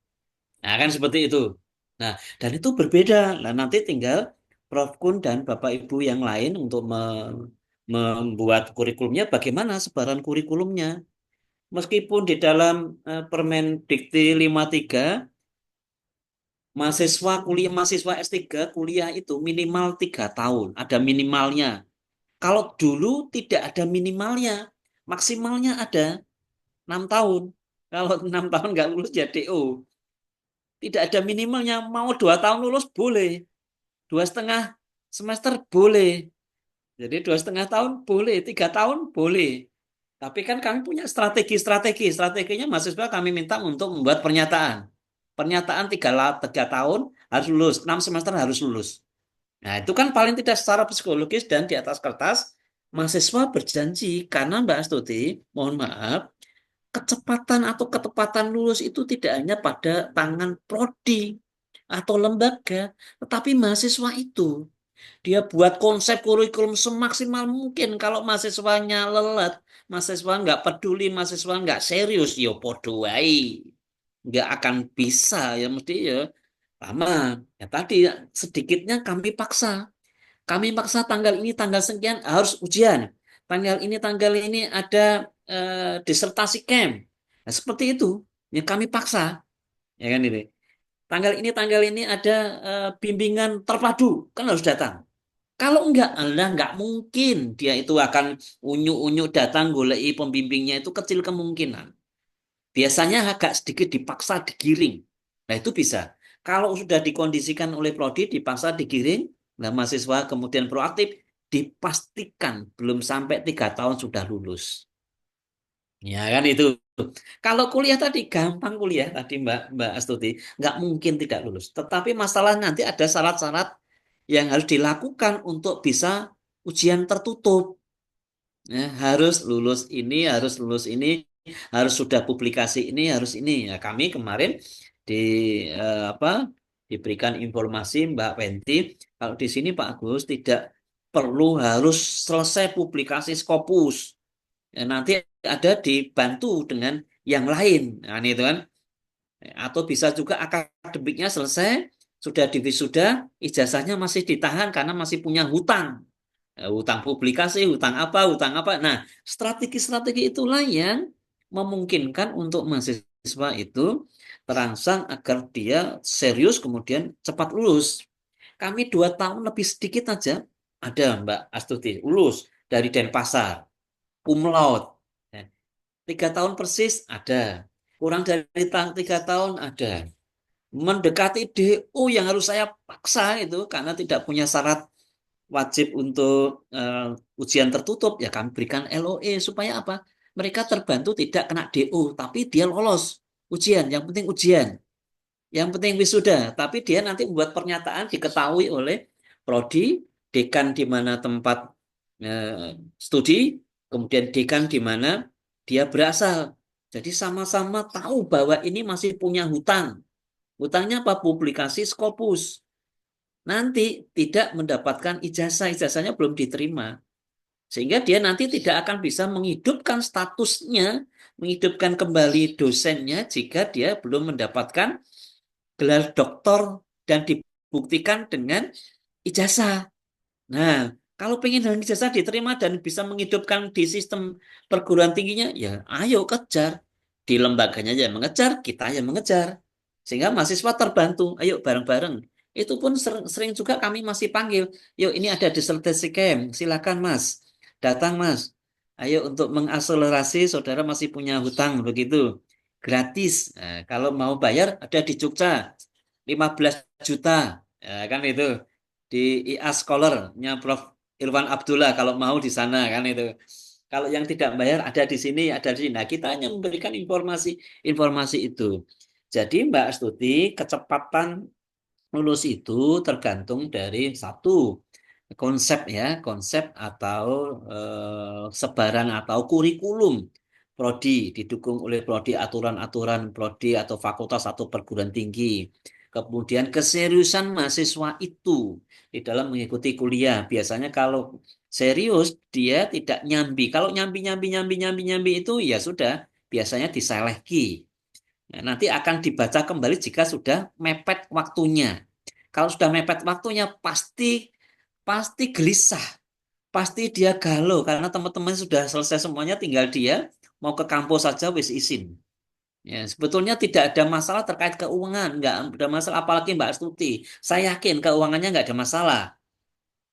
Nah kan seperti itu. Nah dan itu berbeda. Nah nanti tinggal Prof. Kun dan Bapak Ibu yang lain untuk membuat kurikulumnya, bagaimana sebaran kurikulumnya. Meskipun di dalam Permendikti 53 mahasiswa S3 kuliah itu minimal 3 tahun, ada minimalnya. Kalau dulu tidak ada minimalnya, maksimalnya ada 6 tahun. Kalau 6 tahun nggak lulus ya DO. Tidak ada minimalnya, mau 2 tahun lulus boleh, 2,5 semester boleh. Jadi 2,5 tahun boleh, 3 tahun boleh. Tapi kan kami punya strategi. Strateginya mahasiswa kami minta untuk membuat pernyataan. Pernyataan 3 tahun harus lulus, 6 semester harus lulus. Nah itu kan paling tidak secara psikologis dan di atas kertas, mahasiswa berjanji. Karena Mbak Astuti, mohon maaf, kecepatan atau ketepatan lulus itu tidak hanya pada tangan prodi atau lembaga, tetapi mahasiswa itu. Dia buat konsep kurikulum semaksimal mungkin. Kalau mahasiswanya lelet, mahasiswa nggak peduli, mahasiswa nggak serius, ya podo wae. Nggak akan bisa, ya mesti ya lama. Ya tadi, sedikitnya kami paksa. Kami paksa tanggal ini, tanggal sekian harus ujian. Tanggal ini ada disertasi camp. Nah, seperti itu. Ya kami paksa. Ya kan ini. Tanggal ini ada bimbingan terpadu. Kan harus datang. Kalau enggak mungkin dia itu akan unyu-unyu datang golei pembimbingnya, itu kecil kemungkinan. Biasanya agak sedikit dipaksa digiring. Nah itu bisa. Kalau sudah dikondisikan oleh prodi, dipaksa digiring, nah mahasiswa kemudian proaktif, dipastikan belum sampai 3 tahun sudah lulus. Ya kan itu. Kalau kuliah tadi gampang kuliah tadi Mbak Astuti, nggak mungkin tidak lulus. Tetapi masalah nanti ada syarat-syarat yang harus dilakukan untuk bisa ujian tertutup. Ya, harus lulus ini, harus sudah publikasi ini, harus ini. Ya, kami kemarin di apa diberikan informasi Mbak Penti, kalau di sini Pak Agus tidak perlu harus selesai publikasi Scopus. Ya, nanti ada dibantu dengan yang lain. Nah, itu kan. Atau bisa juga akademiknya selesai, sudah diwisuda, ijazahnya masih ditahan karena masih punya hutang. Hutang publikasi, hutang apa. Nah, strategi-strategi itulah yang memungkinkan untuk mahasiswa itu terangsang agar dia serius kemudian cepat lulus. Kami 2 tahun lebih sedikit aja ada Mbak Astuti lulus dari Denpasar, cum laude. 3 tahun persis ada. Kurang dari 3 tahun ada. Mendekati DO yang harus saya paksa itu karena tidak punya syarat wajib untuk ujian tertutup, ya kami berikan LOE supaya apa? Mereka terbantu tidak kena DO, tapi dia lolos ujian. Yang penting ujian, yang penting wisuda. Tapi dia nanti membuat pernyataan diketahui oleh prodi, dekan di mana tempat studi, kemudian dekan di mana dia berasal. Jadi sama-sama tahu bahwa ini masih punya hutang. Hutangnya apa? Publikasi Scopus. nanti tidak mendapatkan ijazah, ijazahnya belum diterima. Sehingga dia nanti tidak akan bisa menghidupkan statusnya, menghidupkan kembali dosennya jika dia belum mendapatkan gelar doktor dan dibuktikan dengan ijazah. Nah, kalau pengen dengan ijazah diterima dan bisa menghidupkan di sistem perguruan tingginya, ya ayo kejar. Di lembaganya yang mengejar, kita yang mengejar. Sehingga mahasiswa terbantu, ayo bareng-bareng. Itu pun sering juga kami masih panggil, yuk ini ada dissertation camp, silakan Mas, datang Mas. Ayo untuk mengakselerasi saudara masih punya hutang begitu. Gratis. Nah, kalau mau bayar ada di Jogja 15 juta. Ya, kan itu di IA Scholar-nya Prof. Irwan Abdullah kalau mau di sana kan itu. Kalau yang tidak bayar ada di sini, ada di sini. Nah, kita hanya memberikan informasi itu. Jadi Mbak Astuti, kecepatan lulus itu tergantung dari satu konsep ya, konsep atau sebaran atau kurikulum prodi didukung oleh prodi aturan-aturan prodi atau fakultas atau perguruan tinggi. Kemudian keseriusan mahasiswa itu di dalam mengikuti kuliah. Biasanya kalau serius dia tidak nyambi. Kalau nyambi itu ya sudah biasanya diseleksi. Nah, nanti akan dibaca kembali jika sudah mepet waktunya. Kalau sudah mepet waktunya pasti pasti gelisah, pasti dia galau karena teman-teman sudah selesai semuanya, tinggal dia mau ke kampus saja wis izin. Ya, sebetulnya tidak ada masalah terkait keuangan, nggak ada masalah apalagi Mbak Astuti. Saya yakin keuangannya nggak ada masalah.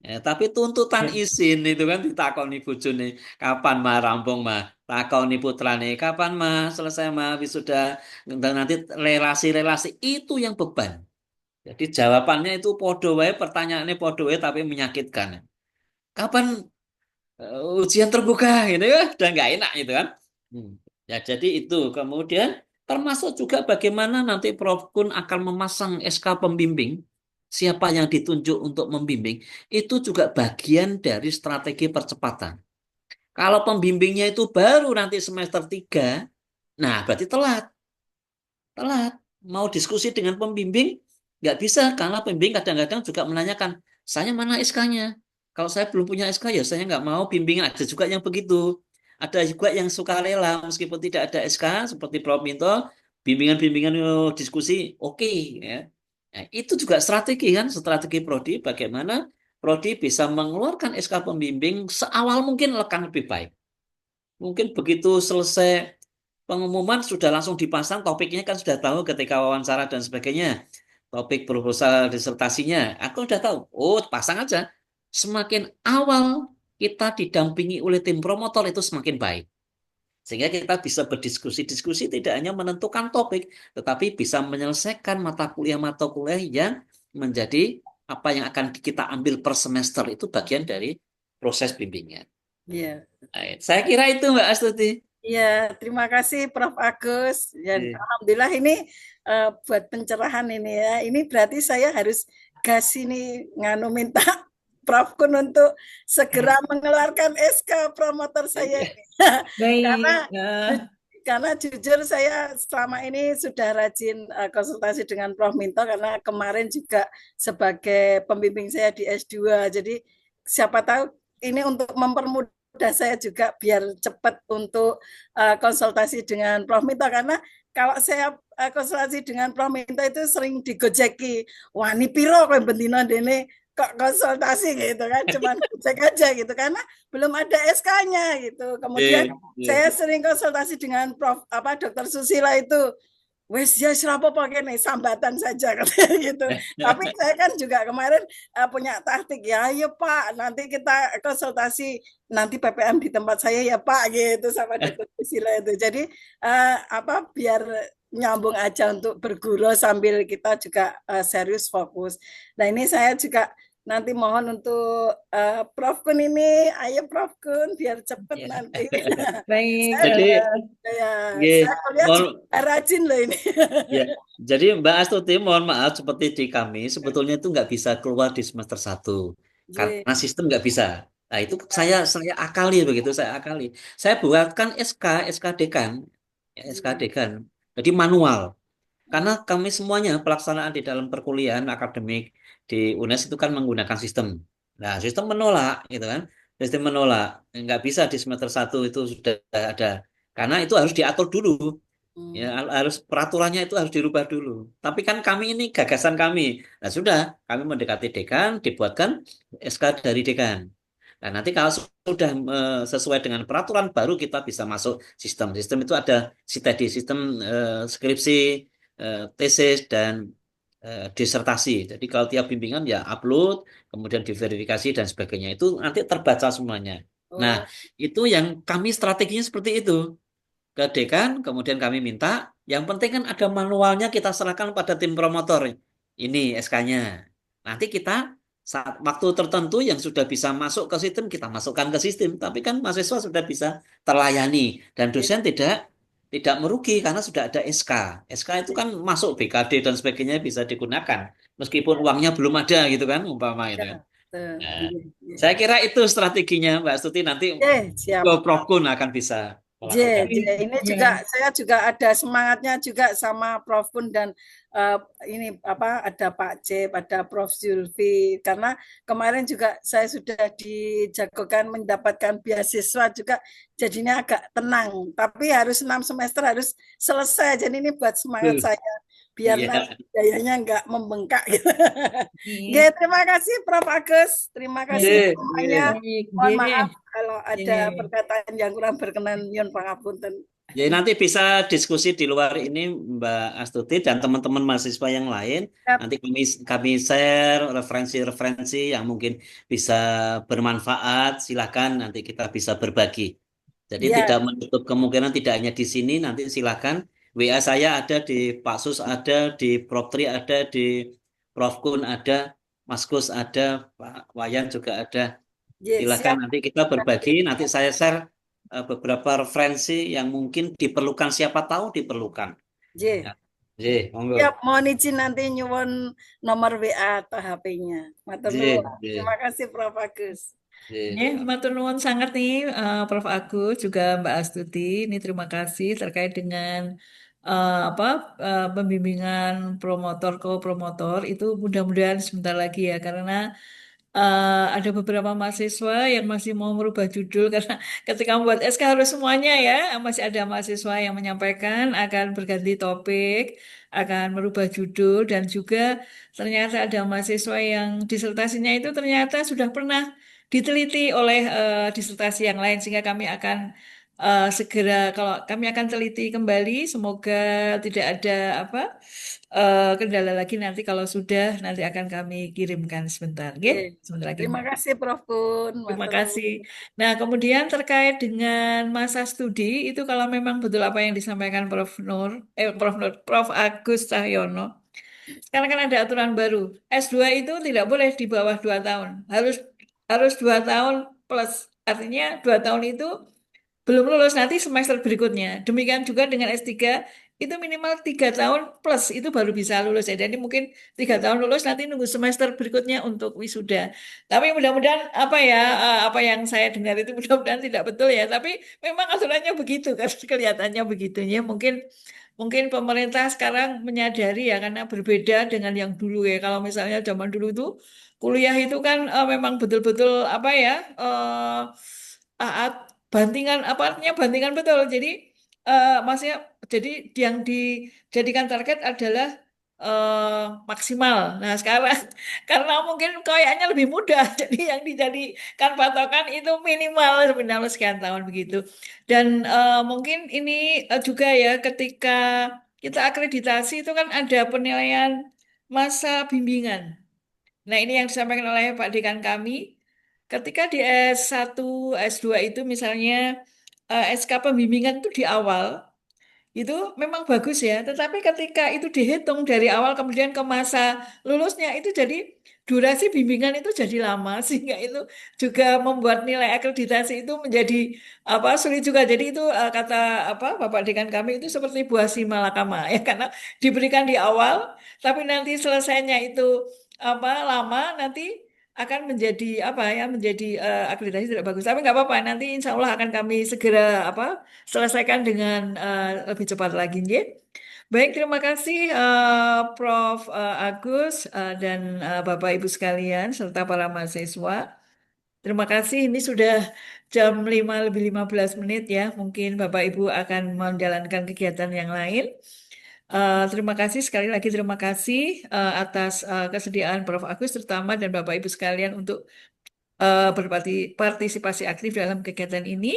Ya, tapi tuntutan izin itu kan ditakoni bojone, kapan mah rampung mah? Takoni putrane, kapan mah selesai mah wisuda? Dan nanti relasi-relasi itu yang beban. Jadi jawabannya itu podo wae, pertanyaannya podo wae tapi menyakitkan. Kapan ujian terbuka gitu ya, udah nggak enak gitu kan. Hmm. Ya jadi itu kemudian termasuk juga bagaimana nanti Prof Kun akan memasang SK pembimbing, siapa yang ditunjuk untuk membimbing, itu juga bagian dari strategi percepatan. Kalau pembimbingnya itu baru nanti semester 3, nah berarti telat. Telat. Mau diskusi dengan pembimbing, nggak bisa. Karena pembimbing kadang-kadang juga menanyakan, saya mana SK-nya? Kalau saya belum punya SK, ya saya nggak mau bimbingan. Ada juga yang begitu. Ada juga yang suka rela, meskipun tidak ada SK, seperti Prof. Minto, bimbingan-bimbingan diskusi, oke. Ya. Nah, itu juga strategi kan, strategi Prodi, bagaimana Prodi bisa mengeluarkan SK pembimbing seawal mungkin akan lebih baik. Mungkin begitu selesai pengumuman sudah langsung dipasang topiknya kan sudah tahu ketika wawancara dan sebagainya. Topik proposal disertasinya, aku sudah tahu. Oh, pasang aja. Semakin awal kita didampingi oleh tim promotor itu semakin baik. Sehingga kita bisa berdiskusi-diskusi tidak hanya menentukan topik, tetapi bisa menyelesaikan mata kuliah yang menjadi apa yang akan kita ambil per semester itu bagian dari proses bimbingan. Iya. Saya kira itu Mbak Astuti. Iya, terima kasih Prof. Agus. Dan alhamdulillah ini buat pencerahan ini ya. Ini berarti saya harus gas ini minta Prof. Kun untuk segera mengeluarkan SK promotor saya ini. Karena jujur saya selama ini sudah rajin konsultasi dengan Prof. Minto karena kemarin juga sebagai pembimbing saya di S2. Jadi siapa tahu ini untuk mempermudah saya juga biar cepat untuk konsultasi dengan Prof. Minto karena kalau saya konsultasi dengan Prof. Minto itu sering digojeki. Wah, ini piro kok bendino dene kok konsultasi gitu kan, cuman cek aja gitu karena belum ada SK-nya gitu. Kemudian saya sering konsultasi dengan Dr. Susila itu, wes ya serapo pakai nih sambatan saja katanya gitu. Tapi saya kan juga kemarin punya taktik ya, ayo Pak, nanti kita konsultasi nanti PPM di tempat saya ya Pak gitu sama Dr. Susila itu. Jadi biar nyambung aja untuk berguru sambil kita juga serius fokus. Nah ini saya juga nanti mohon untuk Prof. Kun ini, ayo Prof. Kun biar cepet nanti. Baik. Saya kuliah rajin loh ini. Ya, jadi Mbak Astuti mohon maaf seperti di kami sebetulnya itu nggak bisa keluar di semester 1 karena sistem nggak bisa. Nah itu saya akali begitu, saya akali. Saya buatkan SK dekan, SK dekan. Jadi manual. Karena kami semuanya pelaksanaan di dalam perkuliahan akademik di UNES itu kan menggunakan sistem. Nah, sistem menolak gitu kan. Sistem menolak. Nggak bisa di semester 1 itu sudah ada. Karena itu harus diatur dulu. Ya, harus peraturannya itu harus dirubah dulu. Tapi kan kami ini gagasan kami. Nah, sudah, kami mendekati dekan, dibuatkan SK dari dekan. Nah, nanti kalau sudah sesuai dengan peraturan baru kita bisa masuk sistem. Sistem itu ada tadi sistem skripsi, tesis dan disertasi. Jadi kalau tiap bimbingan ya upload, kemudian diverifikasi dan sebagainya. Itu nanti terbaca semuanya. Nah, Oh, itu yang kami strateginya seperti itu ke dekan, kemudian kami minta, yang penting kan ada manualnya kita serahkan pada tim promotor. Ini SK-nya. Nanti kita saat waktu tertentu yang sudah bisa masuk ke sistem, kita masukkan ke sistem. Tapi kan mahasiswa sudah bisa terlayani dan iya, dosen tidak merugi karena sudah ada SK. SK itu kan masuk BKD dan sebagainya bisa digunakan. Meskipun iya, uangnya belum ada gitu kan, umpama iya, gitu kan. betul. Nah, Iya, iya. saya kira itu strateginya Mbak Stuti nanti Siap. ke Prof Kun akan bisa J, melakukan. ini Ya. juga saya juga ada semangatnya juga sama Prof Kun dan eh, ini apa ada Pak J, ada Prof Zulfi karena kemarin juga saya sudah dijagokan mendapatkan beasiswa juga jadinya agak tenang tapi harus 6 semester harus selesai jadi ini buat semangat Betul. saya biar Iya. nanti biayanya nggak membengkak gitu. Oke, Iya. terima kasih Prof Agus, terima kasih Iya, semuanya. iya. Baik, Mohon J. maaf kalau ada Iya. perkataan yang kurang berkenan, nyun pangapunten. Jadi nanti bisa diskusi di luar ini Mbak Astuti dan teman-teman mahasiswa yang lain. Siap. Nanti kami share referensi-referensi yang mungkin bisa bermanfaat. Silakan nanti kita bisa berbagi. Jadi Ya, tidak menutup kemungkinan tidak hanya di sini. Nanti silakan WA saya ada di Pak Sus ada di Prof Tri ada di Prof Kun ada, Mas Kus ada, Pak Wayan juga ada. ya, Silakan siap. nanti kita berbagi. Nanti saya share beberapa referensi yang mungkin diperlukan, siapa tahu diperlukan. J. Ya. J, monggo. Siap, mohon izin nanti nyuwun nomor WA atau HP-nya. Matur J, nuwun. J, Terima kasih Prof Agus. J. Ya, matur nuwun sangat nih Prof Agus juga Mbak Astuti. Ini terima kasih terkait dengan apa pembimbingan promotor co-promotor itu mudah-mudahan sebentar lagi ya karena ada beberapa mahasiswa yang masih mau merubah judul karena ketika membuat SK harus semuanya ya masih ada mahasiswa yang menyampaikan akan berganti topik, akan merubah judul dan juga ternyata ada mahasiswa yang disertasinya itu ternyata sudah pernah diteliti oleh disertasi yang lain sehingga kami akan segera kalau kami akan teliti kembali semoga tidak ada apa kendala lagi nanti kalau sudah nanti akan kami kirimkan sebentar, Oke. sebentar lagi Terima Mbak. kasih Prof Kun. Terima Matur kasih. nuwun. Nah, kemudian terkait dengan masa studi itu kalau memang betul apa yang disampaikan Prof Agus Cahyono. Sekarang kan ada aturan baru. S2 itu tidak boleh di bawah 2 tahun. Harus harus 2 tahun plus. Artinya 2 tahun itu belum lulus nanti semester berikutnya. Demikian juga dengan S3 itu minimal 3 tahun plus itu baru bisa lulus ya. Jadi mungkin 3 tahun lulus nanti nunggu semester berikutnya untuk wisuda. Tapi mudah-mudahan apa ya apa yang saya dengar itu mudah-mudahan tidak betul ya. Tapi memang aturannya begitu kan kelihatannya begitu ya. Mungkin mungkin pemerintah sekarang menyadari ya karena berbeda dengan yang dulu ya. Kalau misalnya zaman dulu itu kuliah itu kan memang betul-betul apa ya bantingan apa artinya bantingan betul. Jadi maksudnya jadi yang dijadikan target adalah maksimal. Nah, sekarang karena mungkin kayaknya lebih mudah jadi yang dijadikan patokan itu minimal sekian tahun begitu. Dan mungkin ini juga ya ketika kita akreditasi itu kan ada penilaian masa bimbingan. Nah, ini yang disampaikan oleh Pak Dekan kami. Ketika di S1, S2 itu misalnya SK pembimbingan itu di awal, itu memang bagus ya. Tetapi ketika itu dihitung dari awal kemudian ke masa lulusnya itu jadi durasi bimbingan itu jadi lama sehingga itu juga membuat nilai akreditasi itu menjadi apa sulit juga. Jadi itu kata apa Bapak Dekan kami itu seperti buah si malakama ya karena diberikan di awal tapi nanti selesainya itu apa lama nanti akan menjadi apa ya menjadi akreditasi tidak bagus. Tapi nggak apa-apa nanti insya Allah akan kami segera apa selesaikan dengan lebih cepat lagi, ya. Baik, terima kasih Prof. Agus dan Bapak Ibu sekalian serta para mahasiswa. Terima kasih. Ini sudah jam 5:15 ya. Mungkin Bapak Ibu akan menjalankan kegiatan yang lain. Terima kasih sekali lagi, terima kasih atas kesediaan Prof. Agus terutama dan Bapak Ibu sekalian untuk berpartisipasi aktif dalam kegiatan ini.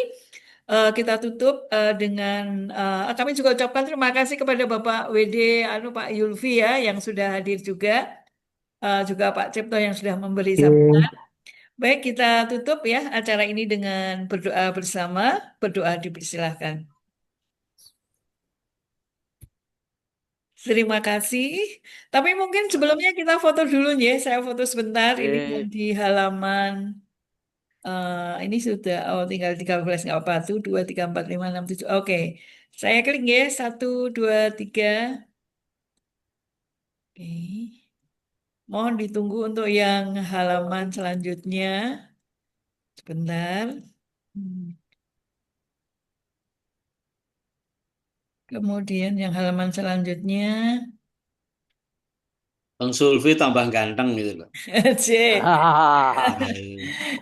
Kita tutup dengan kami juga ucapkan terima kasih kepada Bapak WD Pak Yulfi ya yang sudah hadir juga, juga Pak Cipto yang sudah memberi sambutan. Baik, kita tutup ya acara ini dengan berdoa bersama. Berdoa dipersilahkan. Terima kasih. Tapi mungkin sebelumnya kita foto dulu ya. Saya foto sebentar. Ini di halaman. Ini sudah. Tinggal 13 nggak apa. 1, 2, 3, 4, 5, 6, 7. Oke. Saya klik ya. 1, 2, 3. Oke. Mohon ditunggu untuk yang halaman selanjutnya. Sebentar. Kemudian yang halaman selanjutnya. Bang Sulfi tambah ganteng gitu loh.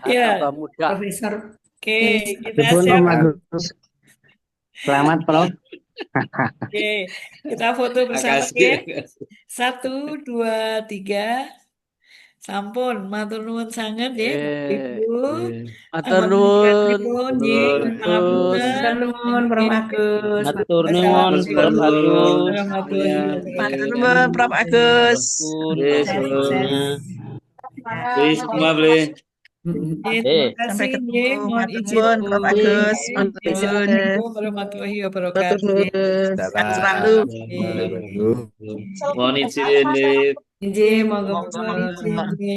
Ya, tambah muda. Profesor. Oke, kita Meskipun Om siap. Agus. Selamat, Prof. Oke, kita foto bersama ya. 1, 2, 3. Sampun, matur nuwun sangat ya, Ibu. Matur nuwun. Matur nuwun, Prof. Agus. Matur nuwun, Prof. Agus. Matur nuwun, Prof. Agus. Beli semua beli. Terima Sampai kasih ketemu. ya, mohon Matur izin. nuwun, Prof. Agus. Assalamualaikum warahmatullahi wabarakatuh. Sehat selalu. Mohon izin. Izin, monggo mohon izin.